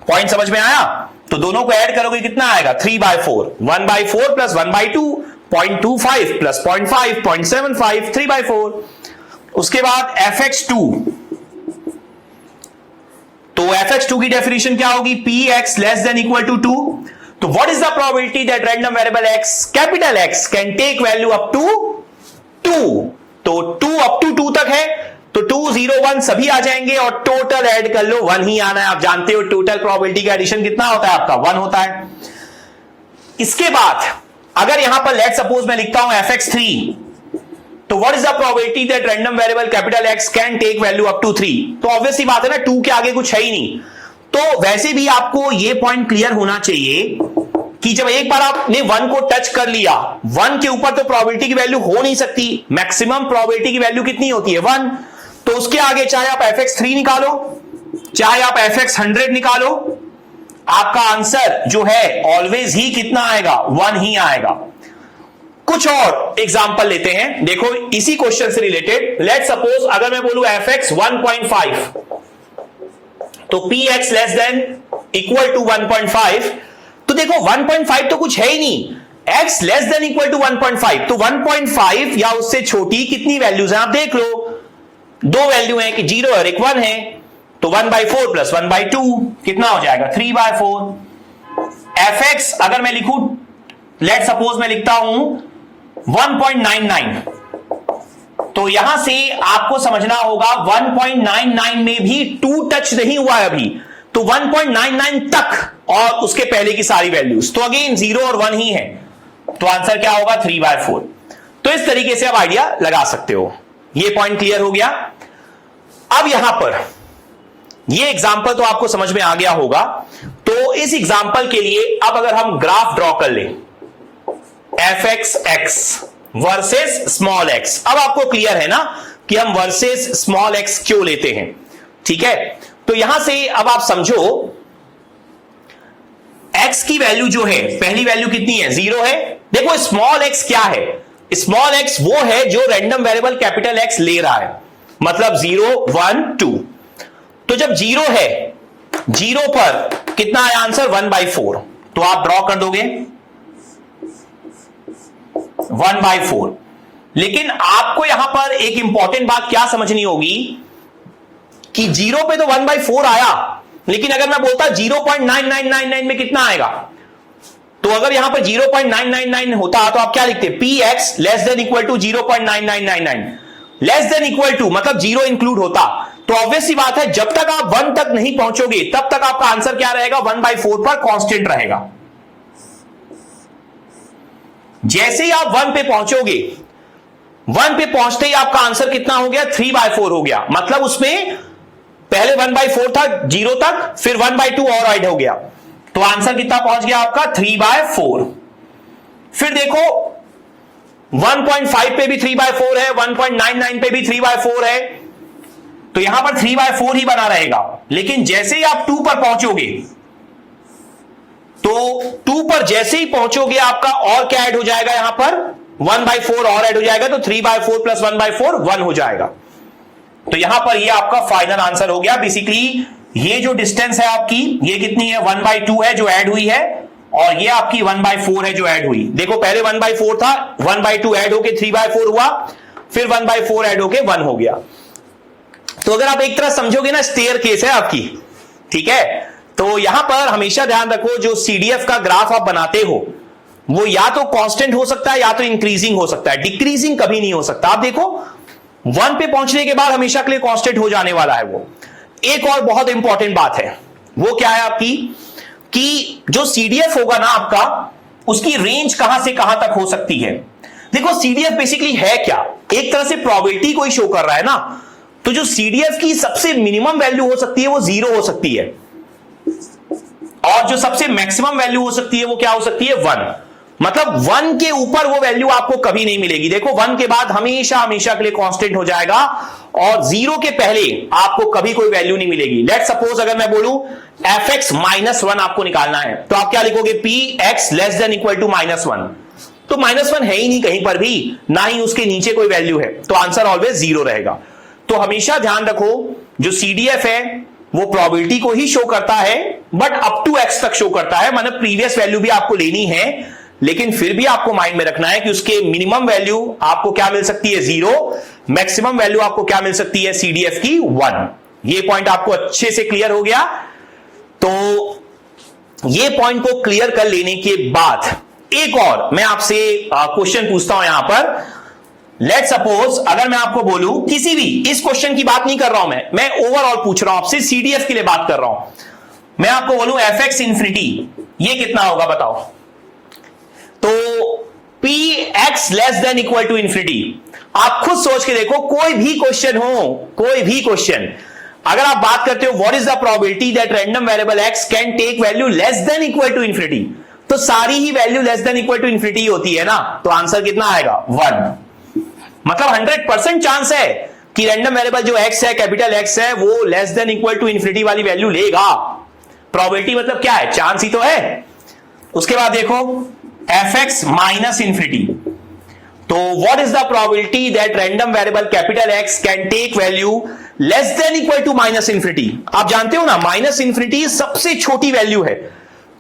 पॉइंट समझ में आया, तो दोनों को ऐड करोगे कितना आएगा 3/4, 1/4 प्लस 1/2 0.25 प्लस 0.5 0.75 3/4। उसके बाद fx2, तो fx2 की डेफिनेशन क्या होगी, px less than equal to 2, तो what is the probability that random variable x, capital X can take value up to 2, तो 2 अप टू 2 तक है, तो 2 0 1 सभी आ जाएंगे और टोटल ऐड कर लो 1 ही आना है। आप जानते हो टोटल प्रोबेबिलिटी का एडिशन कितना होता है आपका 1 होता है। इसके बाद अगर यहां पर लेट सपोज मैं लिखता हूं fx3, तो what is the probability that random variable capital X can take value up to 3, तो ऑब्वियसली बात है ना 2 के आगे कुछ है ही नहीं। तो वैसे भी आपको यह पॉइंट क्लियर होना चाहिए कि जब एक बार आपने 1 को टच कर लिया, 1 के ऊपर तो प्रोबेबिलिटी की वैल्यू हो नहीं सकती, मैक्सिमम प्रोबेबिलिटी की वैल्यू कितनी होती है 1, तो उसके आगे चाहे आप fx3 निकालो, चाहे आप fx100 निकालो, आपका आंसर जो है ऑलवेज ही कितना आएगा 1 ही आएगा। कुछ और एग्जांपल लेते हैं, देखो इसी क्वेश्चन से रिलेटेड। लेट सपोज अगर मैं बोलूं fx 1.5, तो px less than equal to 1.5, तो देखो 1.5 तो कुछ है ही नहीं, x less than equal to 1.5, तो 1.5 या उससे छोटी कितनी वैल्यूज हैं आप देख लो, 2 वैल्यू है कि 0 और एक 1 है, तो 1/4 प्लस 1/2 कितना हो जाएगा 3/4। fx अगर मैं लिखूं, लेट सपोज मैं लिखता हूं 1.99, तो यहां से आपको समझना होगा 1.99 में भी 2 टच नहीं हुआ है अभी, तो 1.99 तक और उसके पहले की सारी वैल्यूज, तो अगेन 0 और 1 ही है, तो आंसर क्या होगा 3/4। तो इस तरीके से आप आइडिया लगा सकते हो। ये पॉइंट क्लियर हो गया। अब यहां पर ये एग्जांपल तो आपको समझ में आ गया होगा, तो इस एग्जांपल के लिए अब अगर हम ग्राफ ड्रॉ कर लें fx वर्सेस स्मॉल x, अब आपको क्लियर है ना कि हम वर्सेस स्मॉल x क्यों लेते हैं, ठीक है। तो यहां से अब आप समझो x की वैल्यू जो है, पहली वैल्यू कितनी है 0 है। देखो स्मॉल x क्या है, स्मॉल x वो है जो रैंडम वेरिएबल कैपिटल X ले रहा है, मतलब 0 1 2, तो जब 0 है, 0 पर कितना है आंसर 1/4, तो आप ड्रॉ कर दोगे 1/4। लेकिन आपको यहां पर एक इंपॉर्टेंट बात क्या समझनी होगी कि 0 पे तो 1/4 आया, लेकिन अगर मैं बोलता 0.9999 में कितना आएगा, तो अगर यहां पर 0.999 होता तो आप क्या लिखते px less than equal to 0.9999, less than equal to मतलब 0 इंक्लूड होता, तो ऑब्वियसली बात है जब तक आप 1 तक नहीं पहुंचोगे तब तक आपका आंसर क्या रहेगा 1/4 पर कांस्टेंट रहेगा। जैसे ही आप 1 पे पहुंचोगे, 1 पे पहुंचते ही आपका आंसर कितना हो गया 3/4 हो गया, मतलब उसमें पहले 1/4 था 0 तक, फिर 1/2 और ऐड हो गया, तो आंसर कितना पहुंच गया आपका 3/4। फिर देखो 1.5 पे भी 3/4 है, 1.99 पे भी 3/4 है, तो यहां पर 3/4 ही बना रहेगा। लेकिन जैसे ही आप 2 पर पहुंचोगे, तो 2 पर जैसे ही पहुंचोगे आपका और क्या ऐड हो जाएगा, यहां पर 1/4 और ऐड हो जाएगा, तो 3/4 प्लस 1/4 1 हो जाएगा। तो यहां पर ये आपका फाइनल आंसर हो गया। बेसिकली ये जो डिस्टेंस है आपकी, ये कितनी है, 1/2 है जो ऐड हुई है, और ये आपकी 1/4 है जो ऐड हुई। देखो पहले 1/4 था, 1/2 ऐड होके 3/4 हुआ, फिर 1/4 ऐड होके 1 हो गया। तो अगर आप एक तरह समझोगे ना, स्टेयर केस है आपकी, ठीक है। तो यहां पर हमेशा ध्यान रखो, जो सीडीएफ का ग्राफ आप बनाते हो वो या तो कांस्टेंट हो सकता है या तो इंक्रीजिंग हो सकता है, डिक्रीजिंग कभी नहीं हो सकता। आप देखो 1 पे पहुंचने के बाद हमेशा के लिए कांस्टेंट हो जाने वाला है वो। एक और बहुत इंपॉर्टेंट बात है, वो क्या है आपकी, कि जो सीडीएफ होगा ना आपका, उसकी रेंज कहां से कहां तक हो सकती है। देखो सीडीएफ बेसिकली है क्या, एक तरह से प्रोबेबिलिटी को ही शो कर रहा है ना। तो जो सीडीएफ की सबसे मिनिमम वैल्यू हो सकती है वो 0 हो सकती है, और जो सबसे मैक्सिमम वैल्यू हो सकती है वो क्या हो सकती है, 1। मतलब 1 के ऊपर वो वैल्यू आपको कभी नहीं मिलेगी। देखो 1 के बाद हमेशा हमेशा के लिए कांस्टेंट हो जाएगा, और 0 के पहले आपको कभी कोई वैल्यू नहीं मिलेगी। लेट सपोज अगर मैं बोलूं fx -1 आपको निकालना है, तो आप क्या लिखोगे, px < -1। तो -1 है ही नहीं कहीं पर भी, ना ही उसके नीचे कोई वैल्यू है, तो आंसर ऑलवेज 0 रहेगा। तो हमेशा ध्यान रखो, जो सीडीएफ है वो प्रोबेबिलिटी को ही शो करता है, बट अप टू x तक शो करता है। मतलब प्रीवियस वैल्यू भी आपको लेनी है, लेकिन फिर भी आपको माइंड में रखना है कि उसके मिनिमम वैल्यू आपको क्या मिल सकती है, 0। मैक्सिमम वैल्यू आपको क्या मिल सकती है सीडीएफ की, 1। ये पॉइंट आपको अच्छे से क्लियर हो गया। तो ये पॉइंट को क्लियर कर लेने के बाद एक और मैं आपसे क्वेश्चन पूछता हूं यहां पर। लेट सपोज अगर मैं आपको बोलूं, किसी भी, इस क्वेश्चन की बात नहीं कर रहा हूं मैं ओवरऑल पूछ रहा हूं आपसे, सीडीएफ के लिए बात कर रहा हूं। मैं आपको बोलूं fx इंफिनिटी ये कितना होगा बताओ। तो px < इंफिनिटी, आप खुद सोच के देखो, कोई भी क्वेश्चन हो, कोई भी क्वेश्चन, अगर आप बात करते हो what is the probability that random variable x can take value < infinity, तो सारी ही वैल्यू < इंफिनिटी होती है ना, तो आंसर कितना आएगा, 1। मतलब 100% चांस है कि रैंडम वेरिएबल जो x है, कैपिटल X है, वो < इंफिनिटी वाली वैल्यू लेगा। प्रोबेबिलिटी मतलब क्या है, चांस ही तो है। उसके बाद देखो fx -इंफिनिटी, तो what is the probability that random variable capital X can take value < infinity. आप जानते हो ना, -इंफिनिटी सबसे छोटी वैल्यू है,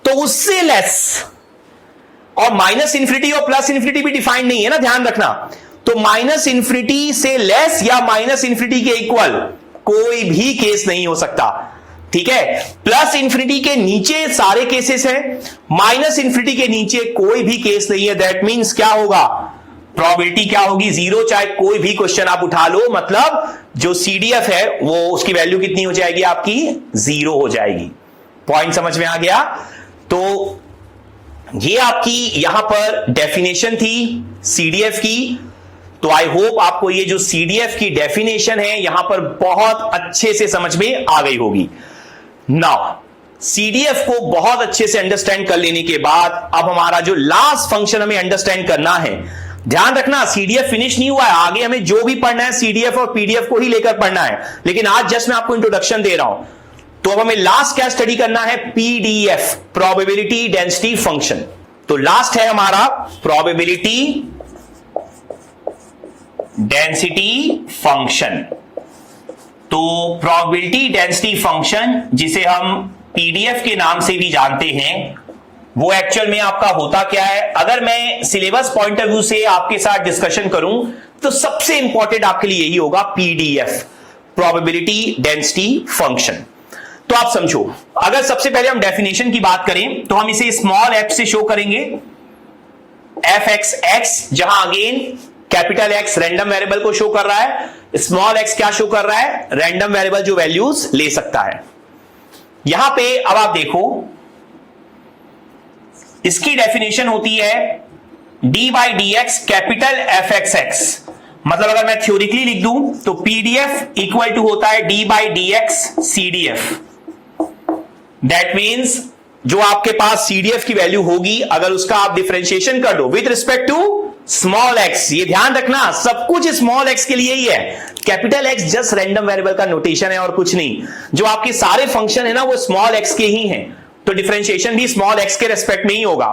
तो उससे लेस, और -इंफिनिटी और +इंफिनिटी भी डिफाइंड नहीं है ना, ध्यान रखना। तो -इंफिनिटी से लेस या -इंफिनिटी के इक्वल कोई भी केस नहीं हो सकता, ठीक है। +इंफिनिटी के नीचे सारे केसेस हैं, -इंफिनिटी के नीचे कोई भी केस नहीं है। दैट मींस क्या होगा, प्रोबेबिलिटी क्या होगी, 0। चाहे कोई भी क्वेश्चन आप उठा लो, मतलब जो सीडीएफ है वो उसकी वैल्यू कितनी हो जाएगी आपकी, 0 हो जाएगी। पॉइंट समझ में आ गया। तो ये आपकी यहां पर डेफिनेशन थी सीडीएफ की। तो आई होप आपको ये जो सीडीएफ की डेफिनेशन है यहां पर बहुत अच्छे से समझ में आ गई होगी। नाउ सीडीएफ को बहुत अच्छे से अंडरस्टैंड कर लेने के बाद अब हमारा जो लास्ट फंक्शन हमें अंडरस्टैंड करना है, ध्यान रखना सीडीएफ फिनिश नहीं हुआ है, आगे हमें जो भी पढ़ना है सीडीएफ और पीडीएफ को ही लेकर पढ़ना है, लेकिन आज जस्ट मैं आपको इंट्रोडक्शन दे रहा हूं। तो अब हमें लास्ट क्या स्टडी करना है, पीडीएफ, प्रोबेबिलिटी डेंसिटी फंक्शन। तो लास्ट है हमारा प्रोबेबिलिटी डेंसिटी फंक्शन। तो प्रोबेबिलिटी डेंसिटी फंक्शन, जिसे हम पीडीएफ के नाम से भी जानते हैं, वो एक्चुअल में आपका होता क्या है। अगर मैं सिलेबस पॉइंट ऑफ व्यू से आपके साथ डिस्कशन करूं तो सबसे इंपॉर्टेंट आपके लिए यही होगा, पीडीएफ, प्रोबेबिलिटी डेंसिटी फंक्शन। तो आप समझो, अगर सबसे पहले हम डेफिनेशन की बात करें तो हम इसे स्मॉल f से शो करेंगे, fx, जहां again capital X random variable को शो कर रहा है, स्मॉल x क्या शो कर रहा है, रैंडम वेरिएबल जो वैल्यूज ले सकता है। यहां पे अब आप देखो, इसकी डेफिनेशन होती है d/dx कैपिटल fxx। मतलब अगर मैं थ्योरिकली लिख दूं तो पीडीएफ इक्वल टू होता है d/dx cdf। दैट मींस जो आपके पास सीडीएफ की वैल्यू होगी, अगर उसका आप डिफरेंशिएशन कर दो with respect to small x, ये ध्यान रखना सब कुछ स्मॉल एक्स के लिए ही है। Capital x just random variable का नोटेशन है और कुछ नहीं। जो आपके सारे फंक्शन है ना वो स्मॉल एक्स के ही हैं, तो डिफरेंशिएशन भी स्मॉल एक्स के रेस्पेक्ट में ही होगा।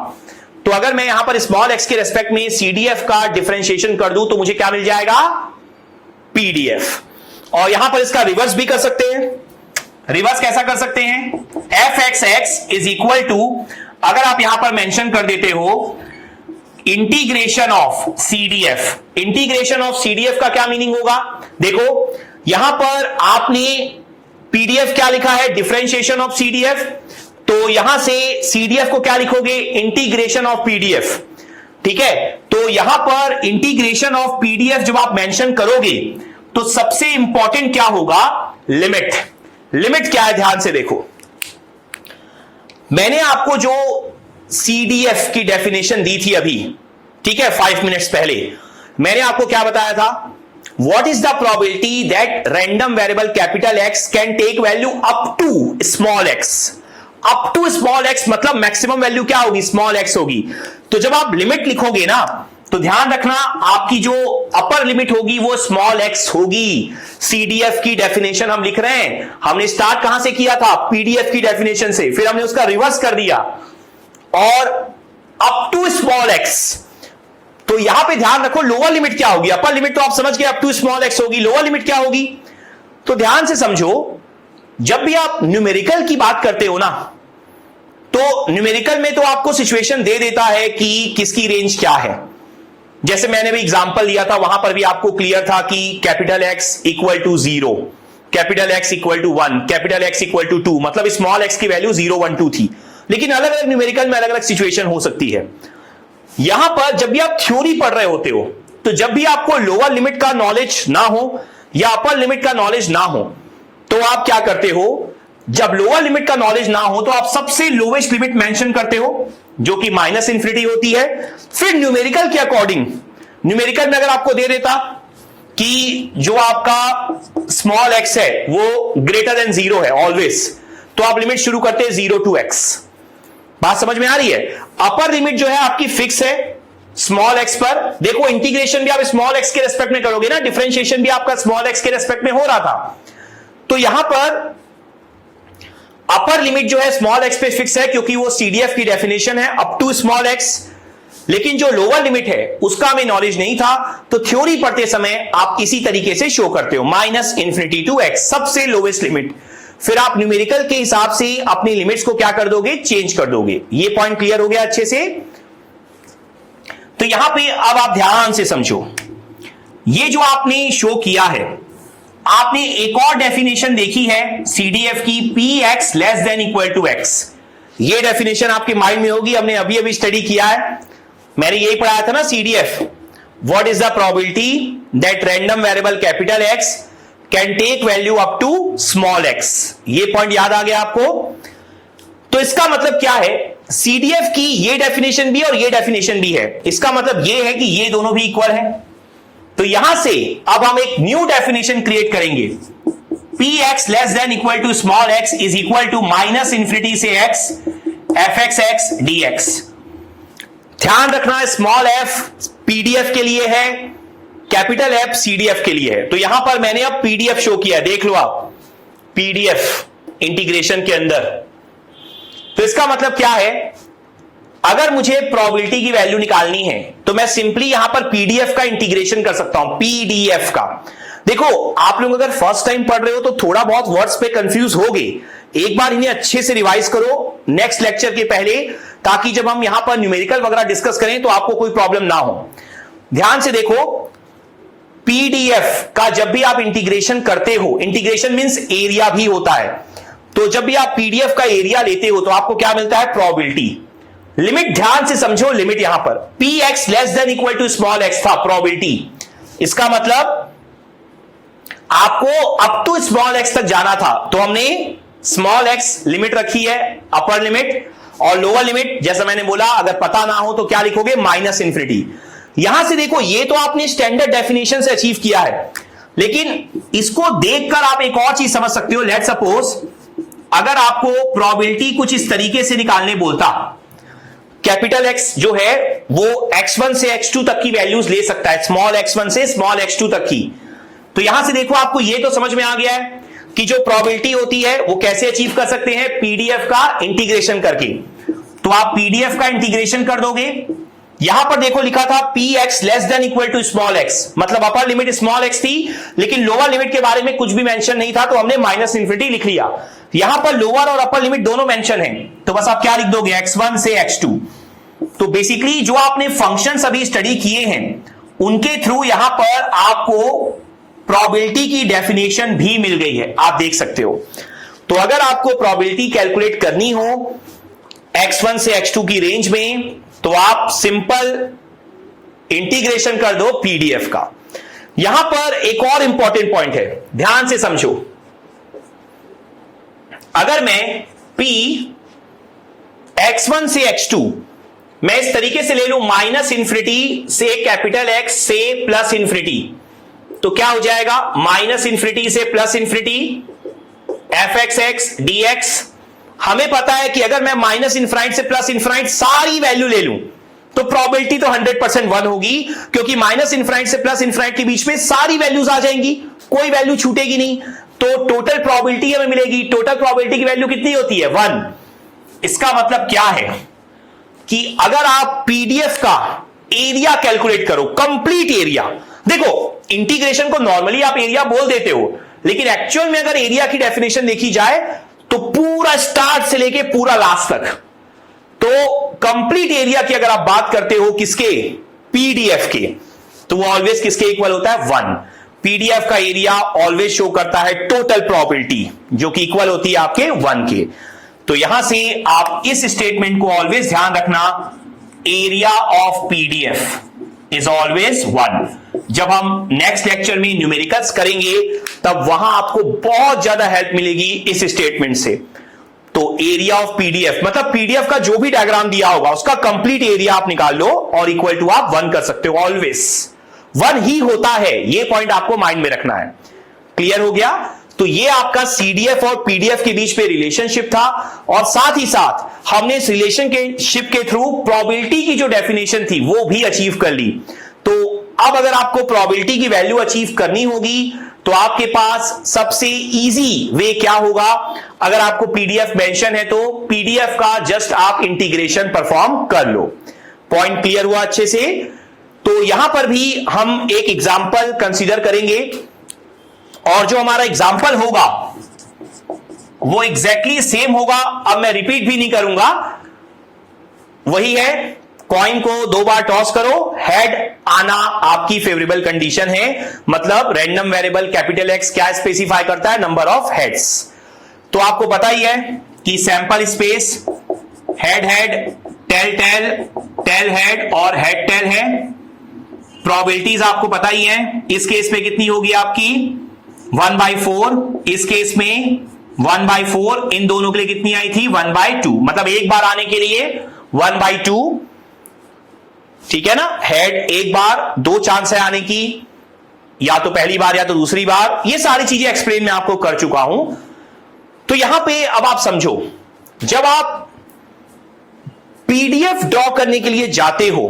तो अगर मैं यहां पर स्मॉल एक्स के रेस्पेक्ट में सीडीएफ का डिफरेंशिएशन कर दूं तो मुझे क्या मिल जाएगा, पीडीएफ। और यहां पर इसका रिवर्स भी कर सकते हैं। रिवर्स कैसा कर सकते हैं, f x x is equal to, अगर आप यहां पर मेंशन कर देते हो integration of CDF. Integration of CDF का क्या मीनिंग होगा, देखो यहां पर आपने पीडीएफ क्या लिखा है, डिफरेंशिएशन ऑफ सीडीएफ, तो यहां से सीडीएफ को क्या लिखोगे, इंटीग्रेशन ऑफ पीडीएफ। ठीक है, तो यहां पर इंटीग्रेशन ऑफ पीडीएफ जब आप मेंशन करोगे तो सबसे इंपॉर्टेंट क्या होगा, लिमिट। लिमिट क्या है, ध्यान से देखो, मैंने आपको जो सीडीएफ की डेफिनेशन दी थी अभी, ठीक है 5 मिनट्स पहले, मैंने आपको क्या बताया था, what is the probability that random variable capital X can take value up to small x. Up to small x मतलब मैक्सिमम वैल्यू क्या होगी, स्मॉल एक्स होगी। तो जब आप लिमिट लिखोगे ना तो ध्यान रखना आपकी जो अपर लिमिट होगी वो स्मॉल एक्स होगी। सीडीएफ की डेफिनेशन हम लिख रहे हैं, हमने स्टार्ट कहां से किया था, पीडीएफ की डेफिनेशन से, फिर हमने उसका रिवर्स कर दिया और अप टू स्मॉल एक्स। तो यहां पे ध्यान रखो लोअर लिमिट क्या होगी, अपर लिमिट तो आप समझ गए अप टू स्मॉल एक्स होगी, लोअर लिमिट क्या होगी। तो ध्यान से समझो, जब भी आप न्यूमेरिकल की बात करते हो ना तो न्यूमेरिकल में तो आपको सिचुएशन दे देता है कि किसकी रेंज क्या है। जैसे मैंने भी एग्जांपल दिया था वहां पर भी आपको क्लियर था कि capital X equal to 0, capital X equal to 1, capital X equal to 2, मतलब स्मॉल एक्स की वैल्यू 0, 1, 2 थी। लेकिन अलग अलग न्यूमेरिकल में अलग अलग सिचुएशन हो सकती है। यहां पर जब भी आप थ्योरी पढ़ रहे होते हो तो जब भी आपको लोअर लिमिट का नॉलेज ना हो या अपर लिमिट का नॉलेज ना हो तो आप क्या करते हो, जब लोअर लिमिट का नॉलेज ना हो तो आप सबसे लोवेस्ट लिमिट मेंशन करते हो जो कि माइनस इंफिनिटी होती है। फिर न्यूमेरिकल के अकॉर्डिंग, न्यूमेरिकल में अगर आपको दे देता कि जो आपका स्मॉल एक्स है वो ग्रेटर देन 0 है ऑलवेज, तो आप लिमिट शुरू करते हैं 0 to x। बात समझ में आ रही है। अपर लिमिट जो है आपकी फिक्स है स्मॉल एक्स पर। देखो इंटीग्रेशन भी आप स्मॉल एक्स के रेस्पेक्ट में करोगे ना, डिफरेंशिएशन भी आपका स्मॉल एक्स के रेस्पेक्ट में हो रहा था। तो यहां पर अपर लिमिट जो है स्मॉल एक्स पे फिक्स है क्योंकि वो सीडीएफ की डेफिनेशन है अप टू स्मॉल एक्स। लेकिन जो लोअर लिमिट है उसका हमें नॉलेज नहीं था, तो थ्योरी पढ़ते समय आप इसी तरीके से शो करते हो, माइनस इंफिनिटी टू एक्स सबसे लोवेस्ट लिमिट। फिर आप न्यूमेरिकल के हिसाब से अपनी लिमिट्स को क्या कर दोगे, चेंज कर दोगे। ये पॉइंट क्लियर हो गया अच्छे से। तो यहां पे अब आप ध्यान से समझो, ये जो आपने शो किया है, आपने एक और डेफिनेशन देखी है सीडीएफ की, P X less than equal to x. ये डेफिनेशन आपके माइंड में होगी, हमने अभी अभी स्टडी किया है, मैंने यही पढ़ाया था ना CDF. What is the probability that random variable capital X can take value up to small x. ये पॉइंट याद आ गया आपको। तो इसका मतलब क्या है, सीडीएफ की ये डेफिनेशन भी और ये डेफिनेशन भी है, इसका मतलब ये है कि ये दोनों भी इक्वल है। तो यहां से अब हम एक न्यू डेफिनेशन क्रिएट करेंगे, P X less than equal to small X is equal to minus infinity से X F x X D X. ध्यान रखना स्मॉल एफ पीडीएफ के लिए है, कैपिटल एफ सीडीएफ के लिए है। तो यहां पर मैंने अब पीडीएफ शो किया, देख लो आप पीडीएफ इंटीग्रेशन के अंदर। तो इसका मतलब क्या है, अगर मुझे प्रोबेबिलिटी की वैल्यू निकालनी है तो मैं सिंपली यहां पर पीडीएफ का इंटीग्रेशन कर सकता हूं, पीडीएफ का। देखो आप लोग अगर फर्स्ट टाइम पढ़ रहे हो तो थोड़ा बहुत वर्ड्स पे कंफ्यूज होगे, एक बार इन्हें अच्छे से रिवाइज करो नेक्स्ट लेक्चर के पहले, ताकि जब हम यहां पर न्यूमेरिकल वगैरह डिस्कस करें तो आपको कोई प्रॉब्लम ना हो। ध्यान से देखो, पीडीएफ का जब भी आप इंटीग्रेशन करते हो, इंटीग्रेशन मींस एरिया भी होता है, तो जब भी आप पीडीएफ का एरिया लेते हो तो आपको क्या मिलता है, प्रोबेबिलिटी। लिमिट ध्यान से समझो, लिमिट यहां पर P X less than equal to small x था प्रोबेबिलिटी। इसका मतलब आपको अप टू स्मॉल एक्स तक जाना था, तो हमने स्मॉल एक्स लिमिट रखी है अपर लिमिट, और लोअर लिमिट जैसा मैंने बोला अगर पता ना हो तो क्या लिखोगे, माइनस इंफिनिटी। यहां से देखो ये तो आपने स्टैंडर्ड डेफिनेशन से अचीव किया है, लेकिन इसको देखकर आप एक और चीज समझ सकते हो। लेट सपोज अगर आपको प्रोबेबिलिटी कुछ इस तरीके से निकालने बोलता, कैपिटल X जो है वो x1 से x2 तक की वैल्यूज ले सकता है, स्मॉल x1 से स्मॉल x2 तक की। तो यहां से देखो आपको ये तो समझ में आ गया है कि जो प्रोबेबिलिटी होती है वो कैसे अचीव कर सकते हैं, पीडीएफ का इंटीग्रेशन करके। तो आप पीडीएफ का इंटीग्रेशन कर दोगे, यहां पर देखो लिखा था px less than equal to small x, मतलब अपर लिमिट स्मॉल x थी लेकिन लोअर लिमिट के बारे में कुछ भी मेंशन नहीं था, तो हमने माइनस इंफिनिटी लिख लिया। यहां पर लोअर और अपर लिमिट दोनों मेंशन है, तो बस आप क्या लिख दोगे, x1 से x2। तो बेसिकली जो आपने फंक्शंस अभी स्टडी किए हैं उनके थ्रू यहां पर आपको प्रोबेबिलिटी की डेफिनेशन भी मिल गई है, आप देख सकते हो। तो अगर आपको प्रोबेबिलिटी कैलकुलेट करनी हो x1 से x2 की रेंज में, तो आप सिंपल इंटीग्रेशन कर दो पीडीएफ का। यहां पर एक और इंपॉर्टेंट पॉइंट है, ध्यान से समझो। अगर मैं p x1 से x2 मैं इस तरीके से ले लूं माइनस इंफिनिटी से कैपिटल X से प्लस इंफिनिटी, तो क्या हो जाएगा, माइनस इंफिनिटी से प्लस इंफिनिटी fxx dx। हमें पता है कि अगर मैं माइनस इनफाइनाइट से प्लस इनफाइनाइट सारी वैल्यू ले लूं तो प्रोबेबिलिटी तो 100% 1 होगी, क्योंकि माइनस इनफाइनाइट से प्लस इनफाइनाइट के बीच में सारी वैल्यूज आ जाएंगी, कोई वैल्यू छूटेगी नहीं, तो टोटल प्रोबेबिलिटी हमें मिलेगी। टोटल प्रोबेबिलिटी की वैल्यू कितनी होती है, 1। इसका मतलब क्या है कि अगर आप पीडीएफ का एरिया कैलकुलेट करो, कंप्लीट एरिया, देखो इंटीग्रेशन को नॉर्मली आप एरिया बोल देते हो, लेकिन एक्चुअल में अगर एरिया की डेफिनेशन देखी जाए तो पूरा स्टार्ट से लेके पूरा लास्ट तक, तो कंप्लीट एरिया की अगर आप बात करते हो किसके, पीडीएफ के, तो वो ऑलवेज किसके इक्वल होता है, 1। पीडीएफ का एरिया ऑलवेज शो करता है टोटल प्रोबेबिलिटी जो कि इक्वल होती है आपके 1 के। तो यहां से आप इस स्टेटमेंट को ऑलवेज ध्यान रखना, area of PDF is always 1। जब हम नेक्स्ट लेक्चर में न्यूमेरिकल्स करेंगे तब वहां आपको बहुत ज्यादा हेल्प मिलेगी इस स्टेटमेंट से। तो एरिया ऑफ पीडीएफ मतलब पीडीएफ का जो भी डायग्राम दिया होगा उसका कंप्लीट एरिया आप निकाल लो और इक्वल टू आप 1 कर सकते हो, ऑलवेज 1 ही होता है, ये पॉइंट आपको माइंड में रखना है। क्लियर हो गया? तो ये आपका सीडीएफ और पीडीएफ के बीच में रिलेशनशिप था, और साथ ही साथ हमने इस रिलेशनशिप के थ्रू प्रोबेबिलिटी की जो डेफिनेशन थी वो भी अचीव कर ली। तो अब अगर आपको प्रोबेबिलिटी की वैल्यू अचीव करनी होगी तो आपके पास सबसे इजी वे क्या होगा, अगर आपको पीडीएफ मेंशन है तो पीडीएफ का जस्ट आप इंटीग्रेशन परफॉर्म कर लो। पॉइंट क्लियर हुआ अच्छे से? तो यहां पर भी हम एक एग्जांपल कंसीडर करेंगे, और जो हमारा एग्जांपल होगा वो एग्जैक्टली सेम होगा, अब मैं रिपीट भी नहीं करूंगा, वही है कॉइन को 2 बार टॉस करो, हेड आना आपकी फेवरेबल कंडीशन है, मतलब रैंडम वेरिएबल कैपिटल एक्स क्या स्पेसिफाई करता है, नंबर ऑफ हेड्स। तो आपको पता ही है कि sample space head head tail tail tail head और हेड टेल है। प्रोबेबिलिटीज आपको पता ही है, इस केस में कितनी होगी आपकी 1/4, इस केस में 1/4, इन दोनों के लिए कितनी आई थी 1/2, मतलब एक बार आने के लिए 1/2, ठीक है ना। हेड एक बार, 2 चांस है आने की, या तो पहली बार या तो दूसरी बार, ये सारी चीजें एक्सप्लेन मैं आपको कर चुका हूं। तो यहां पे अब आप समझो, जब आप पीडीएफ ड्रॉ करने के लिए जाते हो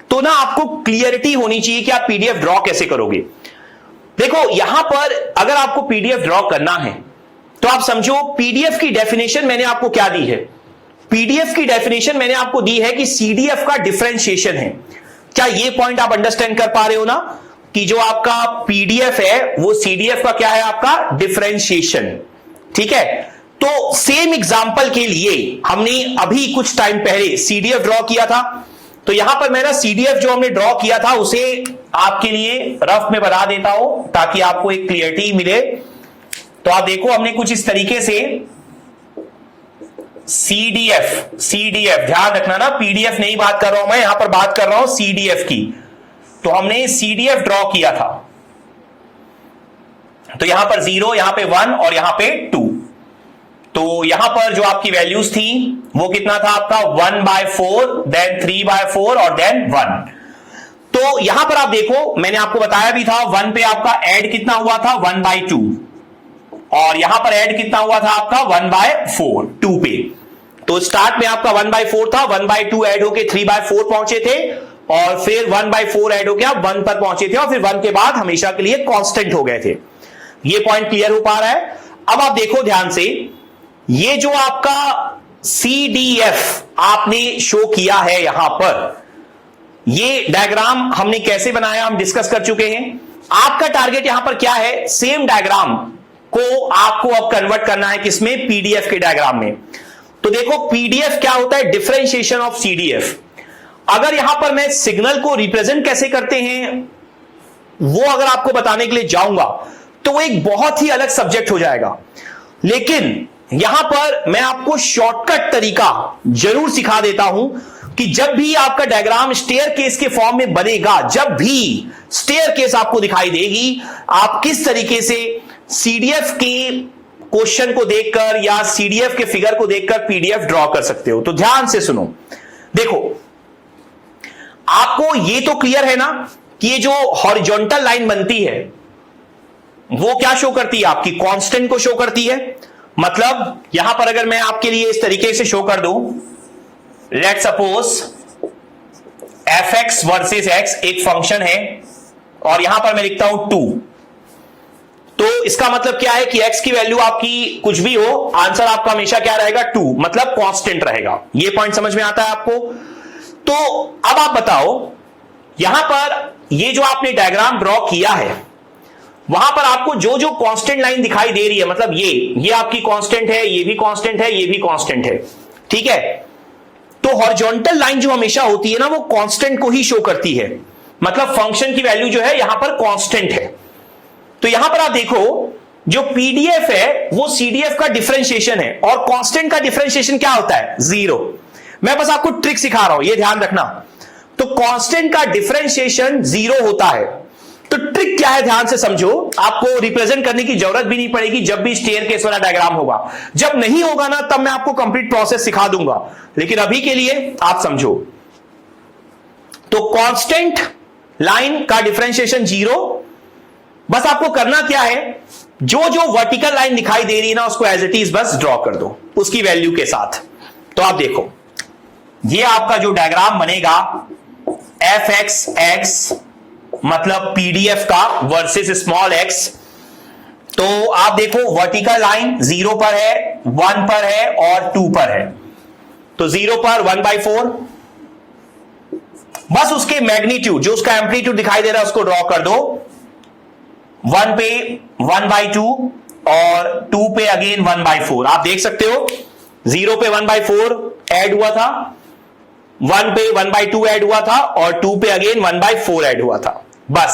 तो ना आपको क्लियरिटी होनी चाहिए कि आप पीडीएफ ड्रॉ कैसे करोगे। देखो यहां पर अगर आपको पीडीएफ ड्रॉ करना है तो आप समझो पीडीएफ की डेफिनेशन मैंने आपको क्या दी है, पीडीएफ की डेफिनेशन मैंने आपको दी है कि सीडीएफ का डिफरेंशिएशन है। क्या ये पॉइंट आप अंडरस्टैंड कर पा रहे हो ना, कि जो आपका पीडीएफ है वो सीडीएफ का क्या है, आपका डिफरेंशिएशन, ठीक है। तो सेम एग्जांपल के लिए हमने अभी कुछ टाइम पहले सीडीएफ ड्रॉ किया था, तो यहां पर मैं ना सीडीएफ जो हमने ड्रॉ किया था उसे आपके लिए रफ में बता देता हूं ताकि आपको एक क्लियरिटी मिले। तो आप देखो हमने कुछ इस तरीके से सीडीएफ ध्यान रखना ना, पीडीएफ नहीं बात कर रहा हूं मैं, यहां पर बात कर रहा हूं सीडीएफ की। तो हमने सीडीएफ ड्रॉ किया था, तो यहां पर 0, यहां पे 1 और यहां पे 2। तो यहां पर जो आपकी वैल्यूज थी वो कितना था आपका 1/4, देन 3/4 और देन 1। तो यहां पर आप देखो मैंने आपको बताया भी था 1 पे आपका ऐड कितना हुआ था 1/2, और यहां पर ऐड कितना हुआ था आपका 1/4 2 पे। तो स्टार्ट में आपका 1/4 था, 1/2 ऐड होके 3/4 पहुंचे थे, और फिर 1/4 ऐड हो गया 1 पर पहुंचे थे, और फिर 1 के बाद हमेशा के लिए कांस्टेंट हो गए थे। ये पॉइंट क्लियर हो पा रहा है? अब आप देखो ध्यान से, ये जो आपका CDF आपने शो किया है यहां पर, ये डायग्राम हमने कैसे बनाया हम डिस्कस कर चुके हैं। आपका टारगेट यहां पर क्या है? सेम डायग्राम को आपको अब कन्वर्ट करना है किसमें? PDF के डायग्राम में। तो देखो PDF क्या होता है? Differentiation of CDF। अगर यहां पर मैं सिग्नल को रिप्रेजेंट कैसे करते हैं वो अगर आपको बताने के लिए जाऊंगा तो वो एक बहुत ही अलग सब्जेक्ट हो जाएगा, लेकिन यहां पर मैं आपको शॉर्टकट तरीका जरूर सिखा देता हूं कि जब भी आपका डायग्राम स्टेयरकेस के फॉर्म में बनेगा, जब भी स्टेयरकेस आपको दिखाई देगी, आप किस तरीके से CDF के क्वेश्चन को देखकर या CDF के फिगर को देखकर PDF ड्रॉ कर सकते हो। तो ध्यान से सुनो, देखो आपको ये तो क्लियर है ना कि ये जो हॉरिजॉन्टल लाइन बनती है वो क्या शो करती है? आपकी कांस्टेंट को शो करती है। मतलब यहां पर अगर मैं आपके लिए इस तरीके से शो कर दूं, let suppose fx versus x एक फंक्शन है और यहां पर मैं लिखता हूं 2, तो इसका मतलब क्या है कि x की वैल्यू आपकी कुछ भी हो, आंसर आपका हमेशा क्या रहेगा? 2, मतलब कांस्टेंट रहेगा। ये पॉइंट समझ में आता है आपको? तो अब आप बताओ, यहां पर ये जो आपने डायग्राम ड्रॉ किया है वहां पर आपको जो जो कांस्टेंट लाइन दिखाई दे रही है, मतलब ये आपकी कांस्टेंट है, ये भी कांस्टेंट है, ये भी कांस्टेंट है, ठीक है। तो हॉरिजॉन्टल लाइन जो हमेशा होती है ना वो कांस्टेंट को ही शो करती है, मतलब फंक्शन की वैल्यू जो है यहां पर कांस्टेंट है। तो यहां पर आप देखो जो PDF है वो CDF का डिफरेंशिएशन है, और कांस्टेंट का डिफरेंशिएशन क्या होता है? 0। मैं बस आपको ट्रिक सिखा रहा हूं, ये ध्यान रखना। तो कांस्टेंट का डिफरेंशिएशन 0 होता है। तो ट्रिक क्या है ध्यान से समझो, आपको रिप्रेजेंट करने की जरूरत भी नहीं पड़ेगी जब भी स्टेयरकेस वाला डायग्राम होगा। जब नहीं होगा ना तब मैं आपको कंप्लीट प्रोसेस सिखा दूंगा, लेकिन अभी के लिए आप समझो। तो कांस्टेंट लाइन का डिफरेंशिएशन 0। बस आपको करना क्या है, जो जो वर्टिकल लाइन दिखाई दे रही है ना उसको एज इट इज बस ड्रॉ कर दो उसकी वैल्यू के साथ। तो आप देखो ये आपका जो डायग्राम बनेगा fx मतलब PDF का वर्सेस स्मॉल x। तो आप देखो वर्टिकल लाइन 0 पर है, 1 पर है और 2 पर है। तो 0 पर 1/4, बस उसके मैग्नीट्यूड जो उसका एम्पलीट्यूड दिखाई दे रहा है उसको ड्रॉ कर दो। 1 पे 1/2 और 2 पे अगेन 1/4। आप देख सकते हो 0 पे 1/4 ऐड हुआ था, 1 पे 1/2 ऐड हुआ था और 2 पे अगेन 1/4 ऐड हुआ था। बस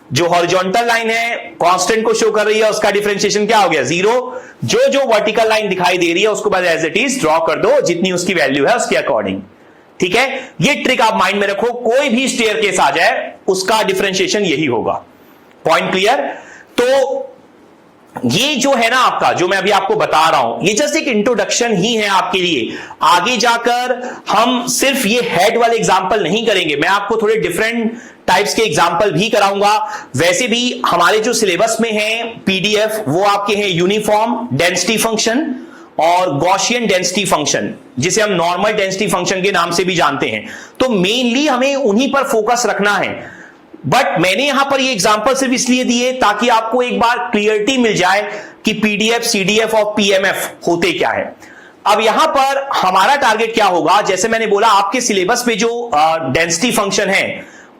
जो हॉरिजॉन्टल लाइन है कांस्टेंट को शो कर रही है उसका डिफरेंशिएशन क्या हो गया? 0। जो जो वर्टिकल लाइन दिखाई दे रही है उसको बस एज इट इज ड्रॉ कर दो जितनी उसकी वैल्यू है उसके अकॉर्डिंग, ठीक है। ये ट्रिक आप माइंड में रखो, कोई भी स्टेयरकेस आ जाए उसका डिफरेंशिएशन यही होगा। Point clear? तो ये जो है ना आपका, जो मैं अभी आपको बता रहा हूं, ये जस्ट एक इंट्रोडक्शन ही है आपके लिए। आगे जाकर हम सिर्फ ये हेड वाले एग्जांपल नहीं करेंगे, मैं आपको थोड़े डिफरेंट टाइप्स के एग्जांपल भी कराऊंगा। वैसे भी हमारे जो सिलेबस में है PDF वो आपके हैं यूनिफॉर्म डेंसिटी फंक्शन और गॉसियन डेंसिटी फंक्शन, जिसे हम नॉर्मल डेंसिटी फंक्शन के नाम से भी जानते हैं। तो मेनली हमें उन्हीं पर फोकस रखना है। बट मैंने यहां पर ये एग्जांपल सिर्फ इसलिए दिए ताकि आपको एक बार क्लियरिटी मिल जाए कि PDF, CDF और PMF होते क्या है। अब यहां पर हमारा टारगेट क्या होगा, जैसे मैंने बोला आपके सिलेबस में जो डेंसिटी फंक्शन है,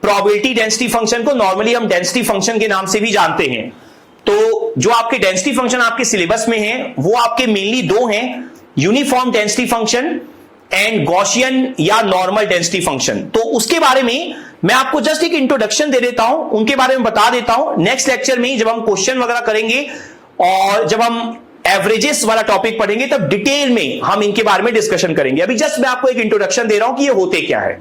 प्रोबेबिलिटी डेंसिटी फंक्शन को नॉर्मली हम डेंसिटी फंक्शन के नाम से भी जानते हैं। तो जो आपके डेंसिटी फंक्शन आपके सिलेबस में है वो आपके मेनली 2 हैं, uniform density function and Gaussian या नॉर्मल डेंसिटी फंक्शन। तो उसके बारे में मैं आपको जस्ट एक इंट्रोडक्शन दे देता हूं, उनके बारे में बता देता हूं। नेक्स्ट लेक्चर में जब हम क्वेश्चन वगैरह करेंगे और जब हम एवरेजेस वाला टॉपिक पढ़ेंगे तब डिटेल में हम इनके बारे में डिस्कशन करेंगे। अभी जस्ट मैं आपको एक इंट्रोडक्शन दे रहा हूं कि ये होते क्या है।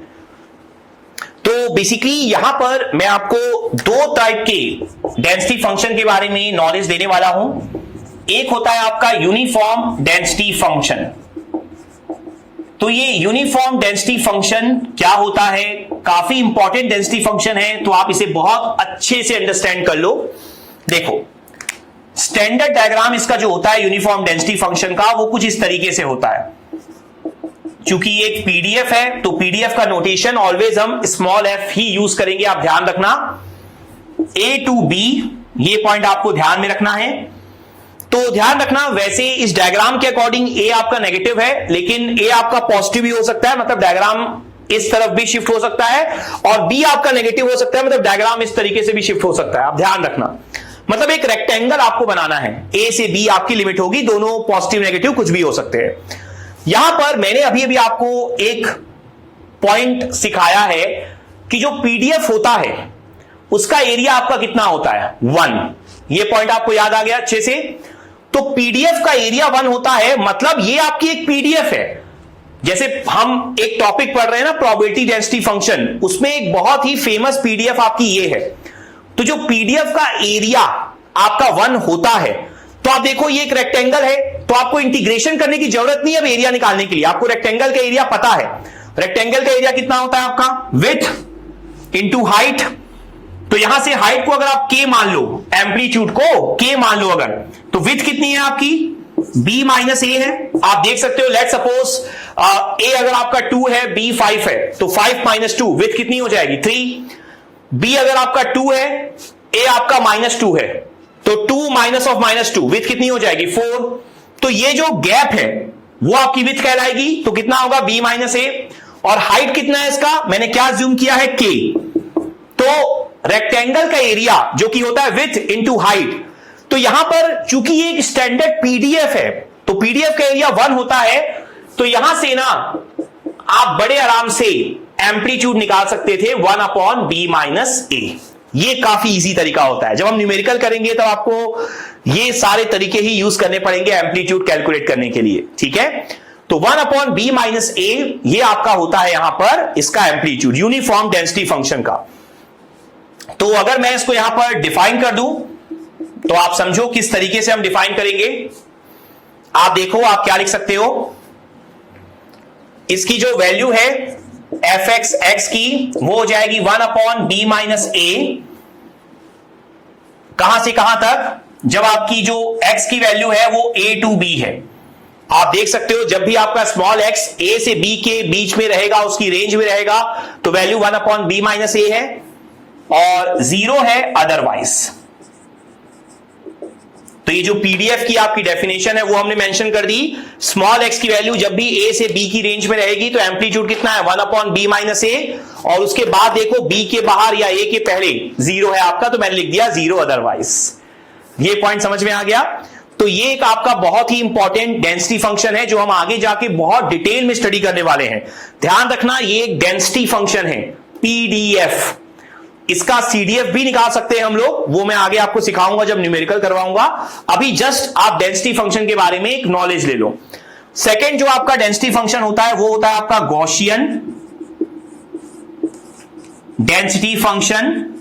तो बेसिकली यहां पर मैं आपको 2 टाइप के डेंसिटी फंक्शन के बारे में नॉलेज देने वाला हूं। एक होता है आपका यूनिफॉर्म डेंसिटी फंक्शन। तो ये यूनिफॉर्म डेंसिटी फंक्शन क्या होता है, काफी इंपॉर्टेंट डेंसिटी फंक्शन है, तो आप इसे बहुत अच्छे से अंडरस्टैंड कर लो। देखो स्टैंडर्ड डायग्राम इसका जो होता है यूनिफॉर्म डेंसिटी फंक्शन का वो कुछ इस तरीके से होता है। चूंकि ये एक पीडीएफ है तो पीडीएफ का नोटेशन ऑलवेज हम स्मॉल एफ ही यूज करेंगे, आप ध्यान रखना। ए टू बी, ये पॉइंट आपको ध्यान में रखना है। तो ध्यान रखना, वैसे इस डायग्राम के अकॉर्डिंग ए आपका नेगेटिव है, लेकिन ए आपका पॉजिटिव भी हो सकता है, मतलब डायग्राम इस तरफ भी शिफ्ट हो सकता है, और बी आपका नेगेटिव हो सकता है, मतलब डायग्राम इस तरीके से भी शिफ्ट हो सकता है, आप ध्यान रखना। मतलब एक रेक्टेंगल आपको बनाना है, ए से बी आपकी लिमिट होगी, दोनों पॉजिटिव नेगेटिव कुछ भी हो सकते हैं। यहां पर मैंने अभी अभी आपको एक पॉइंट सिखाया है कि जो पीडीएफ होता है उसका एरिया आपका कितना होता है, 1। ये पॉइंट आपको याद आ गया अच्छे से। तो पीडीएफ का एरिया 1 होता है, मतलब ये आपकी एक पीडीएफ है। जैसे हम एक टॉपिक पढ़ रहे हैं ना, प्रोबेबिलिटी डेंसिटी फंक्शन, उसमें एक बहुत ही फेमस पीडीएफ आपकी ये है। तो जो पीडीएफ का एरिया आपका 1 होता है, तो आप देखो ये एक रेक्टेंगल है, तो आपको इंटीग्रेशन करने की जरूरत नहीं है अब एरिया निकालने के लिए, आपको रेक्टेंगल का एरिया पता है। रेक्टेंगल का एरिया कितना होता है आपका, विड्थ इंटू हाइट। तो यहां से हाइट को अगर आप के मान लो, एम्पलीट्यूड को के मान लो अगर, तो विड्थ कितनी है आपकी, b माइनस ए है। आप देख सकते हो, लेट सपोज ए अगर आपका 2 है, b 5 है, तो 5 माइनस 2 विड्थ कितनी हो जाएगी, 3। b अगर आपका 2 है, a आपका -2 है, तो 2 माइनस ऑफ -2 विड्थ कितनी हो जाएगी, 4। तो ये जो गैप है वो आपकी विड्थ कहलाएगी। तो कितना होगा, b माइनस ए। और हाइट कितना है इसका, मैंने क्या ज्यूम किया है, k। तो रेक्टेंगल का एरिया जो कि होता है विड्थ इंटू हाइट, तो यहां पर चूंकि ये एक स्टैंडर्ड पीडीएफ है, तो पीडीएफ का एरिया 1 होता है। तो यहां से ना आप बड़े आराम से एम्पलीट्यूड निकाल सकते थे 1/b माइनस ए। ये काफी इजी तरीका होता है। जब हम न्यूमेरिकल करेंगे तो आपको ये सारे तरीके ही यूज करने पड़ेंगे एम्पलीट्यूड कैलकुलेट करने के लिए, ठीक है। तो 1/b माइनस ए ये आपका होता है यहां पर इसका एम्पलीट्यूड, यूनिफॉर्म डेंसिटी फंक्शन का। तो अगर मैं इसको यहां पर डिफाइन कर दूं तो आप समझो किस तरीके से हम डिफाइन करेंगे। आप देखो आप क्या लिख सकते हो, इसकी जो वैल्यू है एफ एक्स एक्स की वो हो जाएगी 1/b माइनस ए। कहां से कहां तक, जब आपकी जो x की वैल्यू है वो a टू b है। आप देख सकते हो जब भी आपका स्मॉल x a से b के बीच में रहेगा, उसकी रेंज में रहेगा, तो वैल्यू 1/b माइनस ए है, और 0 है अदरवाइज। तो ये जो पीडीएफ की आपकी डेफिनेशन है वो हमने मेंशन कर दी। स्मॉल x की वैल्यू जब भी a से b की रेंज में रहेगी तो एम्पलीट्यूड कितना है, 1/b माइनस ए, और उसके बाद देखो b के बाहर या a के पहले 0 है आपका, तो मैंने लिख दिया 0 अदरवाइज। ये पॉइंट समझ में आ गया। तो ये एक आपका बहुत ही इंपॉर्टेंट डेंसिटी फंक्शन है जो हम आगे जाके बहुत डिटेल में स्टडी करने वाले हैं। ध्यान रखना, ये एक डेंसिटी फंक्शन है, पीडीएफ। इसका सीडीएफ भी निकाल सकते हैं हम लोग, वो मैं आगे आपको सिखाऊंगा जब न्यूमेरिकल करवाऊंगा। अभी जस्ट आप डेंसिटी फंक्शन के बारे में एक नॉलेज ले लो। सेकंड जो आपका डेंसिटी फंक्शन होता है वो होता है आपका गॉसियन डेंसिटी फंक्शन,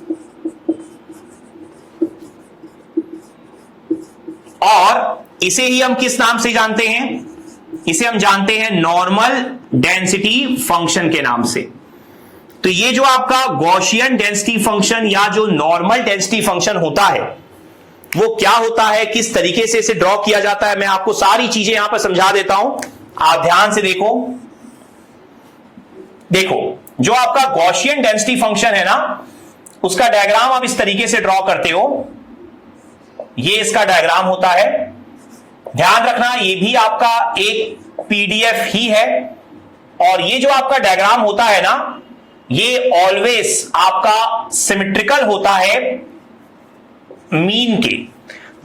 और इसे ही हम किस नाम से जानते हैं, इसे हम जानते हैं नॉर्मल डेंसिटी फंक्शन के नाम से। तो ये जो आपका गॉसियन डेंसिटी फंक्शन या जो नॉर्मल डेंसिटी फंक्शन होता है वो क्या होता है, किस तरीके से इसे ड्रॉ किया जाता है, मैं आपको सारी चीजें यहां पर समझा देता हूं। आप ध्यान से देखो। देखो जो आपका गॉसियन डेंसिटी फंक्शन है ना, उसका डायग्राम आप इस तरीके से ड्रॉ करते हो, ये इसका डायग्राम होता है। ध्यान रखना ये भी आपका एक पीडीएफ ही है, और ये जो आपका डायग्राम होता है ना, ये ऑलवेज आपका सिमेट्रिकल होता है मीन के।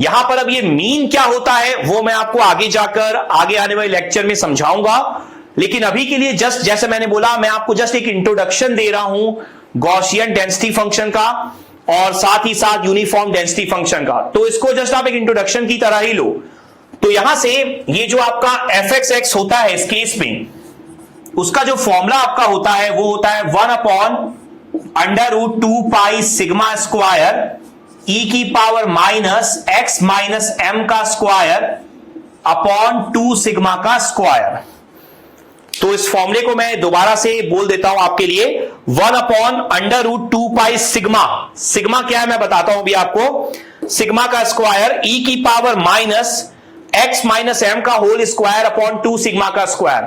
यहां पर अब ये मीन क्या होता है वो मैं आपको आगे जाकर आगे आने वाले लेक्चर में समझाऊंगा, लेकिन अभी के लिए जस्ट जैसे मैंने बोला, मैं आपको जस्ट एक इंट्रोडक्शन दे रहा हूं गॉसियन डेंसिटी फंक्शन का और साथ ही साथ यूनिफॉर्म डेंसिटी फंक्शन का। तो इसको जस्ट आप एक इंट्रोडक्शन की तरह ही लो। तो यहां से ये जो आपका एफ एक्स एक्स होता है इस केस में, उसका जो फॉर्मूला आपका होता है वो होता है 1/√2 पाई सिग्मा स्क्वायर ई की power minus x minus m का स्क्वायर अपॉन 2 सिग्मा का स्क्वायर। तो इस फॉर्मूले को मैं दोबारा से बोल देता हूं आपके लिए, 1/√2 पाई सिग्मा, सिग्मा क्या है मैं बताता हूं अभी आपको, सिग्मा का स्क्वायर ई की power minus x minus m का होल स्क्वायर अपॉन 2 सिग्मा का स्क्वायर।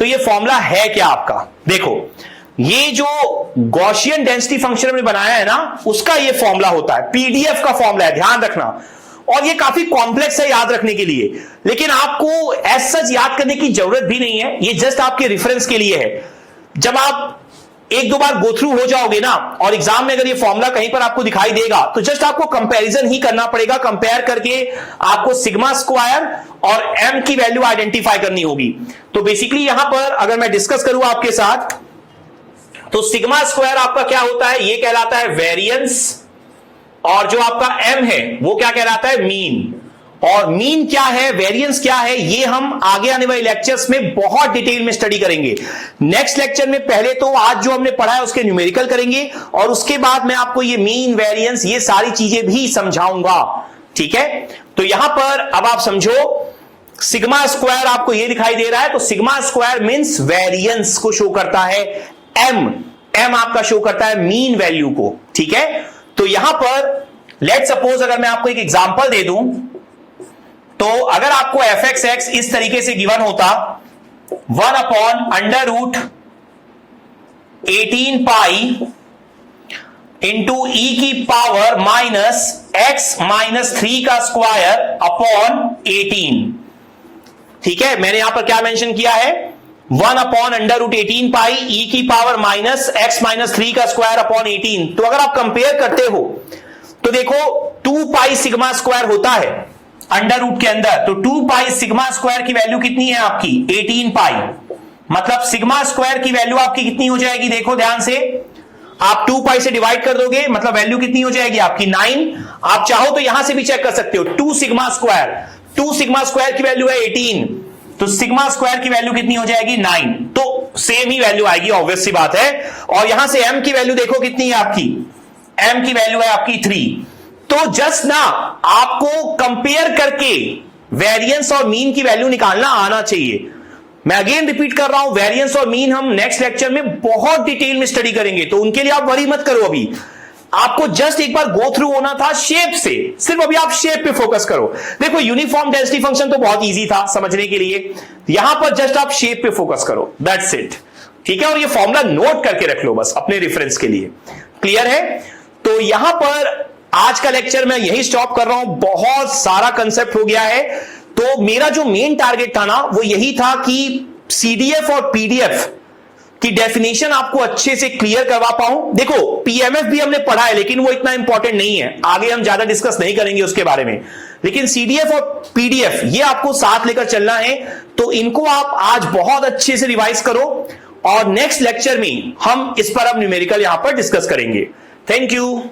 तो ये फॉर्मूला है क्या आपका, देखो ये जो गॉसियन डेंसिटी फंक्शन हमने बनाया है ना, उसका ये फॉर्मूला होता है, पीडीएफ का फॉर्मूला है, ध्यान रखना। और ये काफी कॉम्प्लेक्स है याद रखने के लिए, लेकिन आपको एज सच याद करने की जरूरत भी नहीं है, ये जस्ट आपके रेफरेंस के लिए है। जब आप एक दो बार गो थ्रू हो जाओगे ना, और एग्जाम में अगर ये फॉर्मूला कहीं पर आपको दिखाई देगा, तो जस्ट आपको कंपैरिजन ही करना पड़ेगा। कंपेयर करके आपको सिग्मा स्क्वायर और एम की वैल्यू आइडेंटिफाई करनी होगी। तो बेसिकली यहां पर अगर मैं डिस्कस करूं आपके साथ, तो सिग्मा स्क्वायर आपका क्या होता है, ये कहलाता है वेरिएंस, और जो आपका एम है वो क्या कहलाता है, मीन। और मीन क्या है, वेरिएंस क्या है, ये हम आगे आने वाले लेक्चर्स में बहुत डिटेल में स्टडी करेंगे। नेक्स्ट लेक्चर में पहले तो आज जो हमने पढ़ा है उसके न्यूमेरिकल करेंगे, और उसके बाद मैं आपको ये मीन, वेरिएंस, ये सारी चीजें भी समझाऊंगा, ठीक है। तो यहां पर अब आप समझो, सिग्मा स्क्वायर आपको ये दिखाई दे रहा है, तो सिग्मा स्क्वायर मींस वेरिएंस को शो करता है, एम आपका शो करता है मीन वैल्यू को, ठीक है। तो यहां पर लेट सपोज अगर मैं आपको एक एग्जांपल दे दूं, तो अगर आपको एफ एक्स एक्स इस तरीके से गिवन होता, 1 upon under root 18 pi into e की पावर माइनस एक्स माइनस 3 का स्क्वायर अपॉन 18, ठीक है। मैंने यहां पर क्या मेंशन किया है, 1 अपॉन अंडर रूट 18 पाई ई की पावर माइनस एक्स माइनस 3 का स्क्वायर अपॉन 18। तो अगर आप कंपेयर करते हो तो देखो 2 पाई सिग्मा स्क्वायर होता है अंडर रूट के अंदर, तो 2 पाई सिग्मा स्क्वायर की वैल्यू कितनी है आपकी, 18 पाई। मतलब सिग्मा स्क्वायर की वैल्यू आपकी कितनी हो जाएगी, देखो ध्यान से, आप 2 पाई से डिवाइड कर दोगे, मतलब वैल्यू कितनी हो जाएगी आपकी 9। आप चाहो तो यहां से भी चेक कर सकते हो, 2 सिग्मा स्क्वायर की वैल्यू है 18, तो सिग्मा स्क्वायर की वैल्यू कितनी हो जाएगी 9, तो सेम ही वैल्यू आएगी, ऑब्वियस सी बात है। और यहां से m की वैल्यू देखो कितनी है आपकी, m की वैल्यू है आपकी 3। तो जस्ट ना आपको कंपेयर करके वेरिएंस और मीन की वैल्यू निकालना आना चाहिए। मैं अगेन रिपीट कर रहा हूं, वेरिएंस और मीन हम नेक्स्ट लेक्चर में बहुत डिटेल में स्टडी करेंगे, तो उनके लिए आप वरी मत करो, अभी आपको जस्ट एक बार गो थ्रू होना था शेप से, सिर्फ अभी आप शेप पे फोकस करो। देखो यूनिफॉर्म डेंसिटी फंक्शन तो बहुत इजी था समझने के लिए, यहां पर जस्ट आप शेप पे फोकस करो, दैट्स इट, ठीक है। और ये फॉर्मूला नोट करके रख लो बस अपने रेफरेंस के लिए, क्लियर है। तो यहां पर आज का लेक्चर मैं यही स्टॉप कर रहा हूं, बहुत सारा कंसेप्ट हो गया है। तो मेरा जो मेन टारगेट था ना, वो यही था कि सीडीएफ और पीडीएफ की डेफिनेशन आपको अच्छे से क्लियर करवा पाऊं। देखो पीएमएफ भी हमने पढ़ा है, लेकिन वो इतना इंपॉर्टेंट नहीं है, आगे हम ज्यादा डिस्कस नहीं करेंगे उसके बारे में, लेकिन सीडीएफ और पीडीएफ ये आपको साथ लेकर चलना है। तो इनको आप आज बहुत अच्छे से रिवाइज करो, और नेक्स्ट लेक्चर में हम इस पर अब न्यूमेरिकल यहां पर डिस्कस करेंगे। Thank you.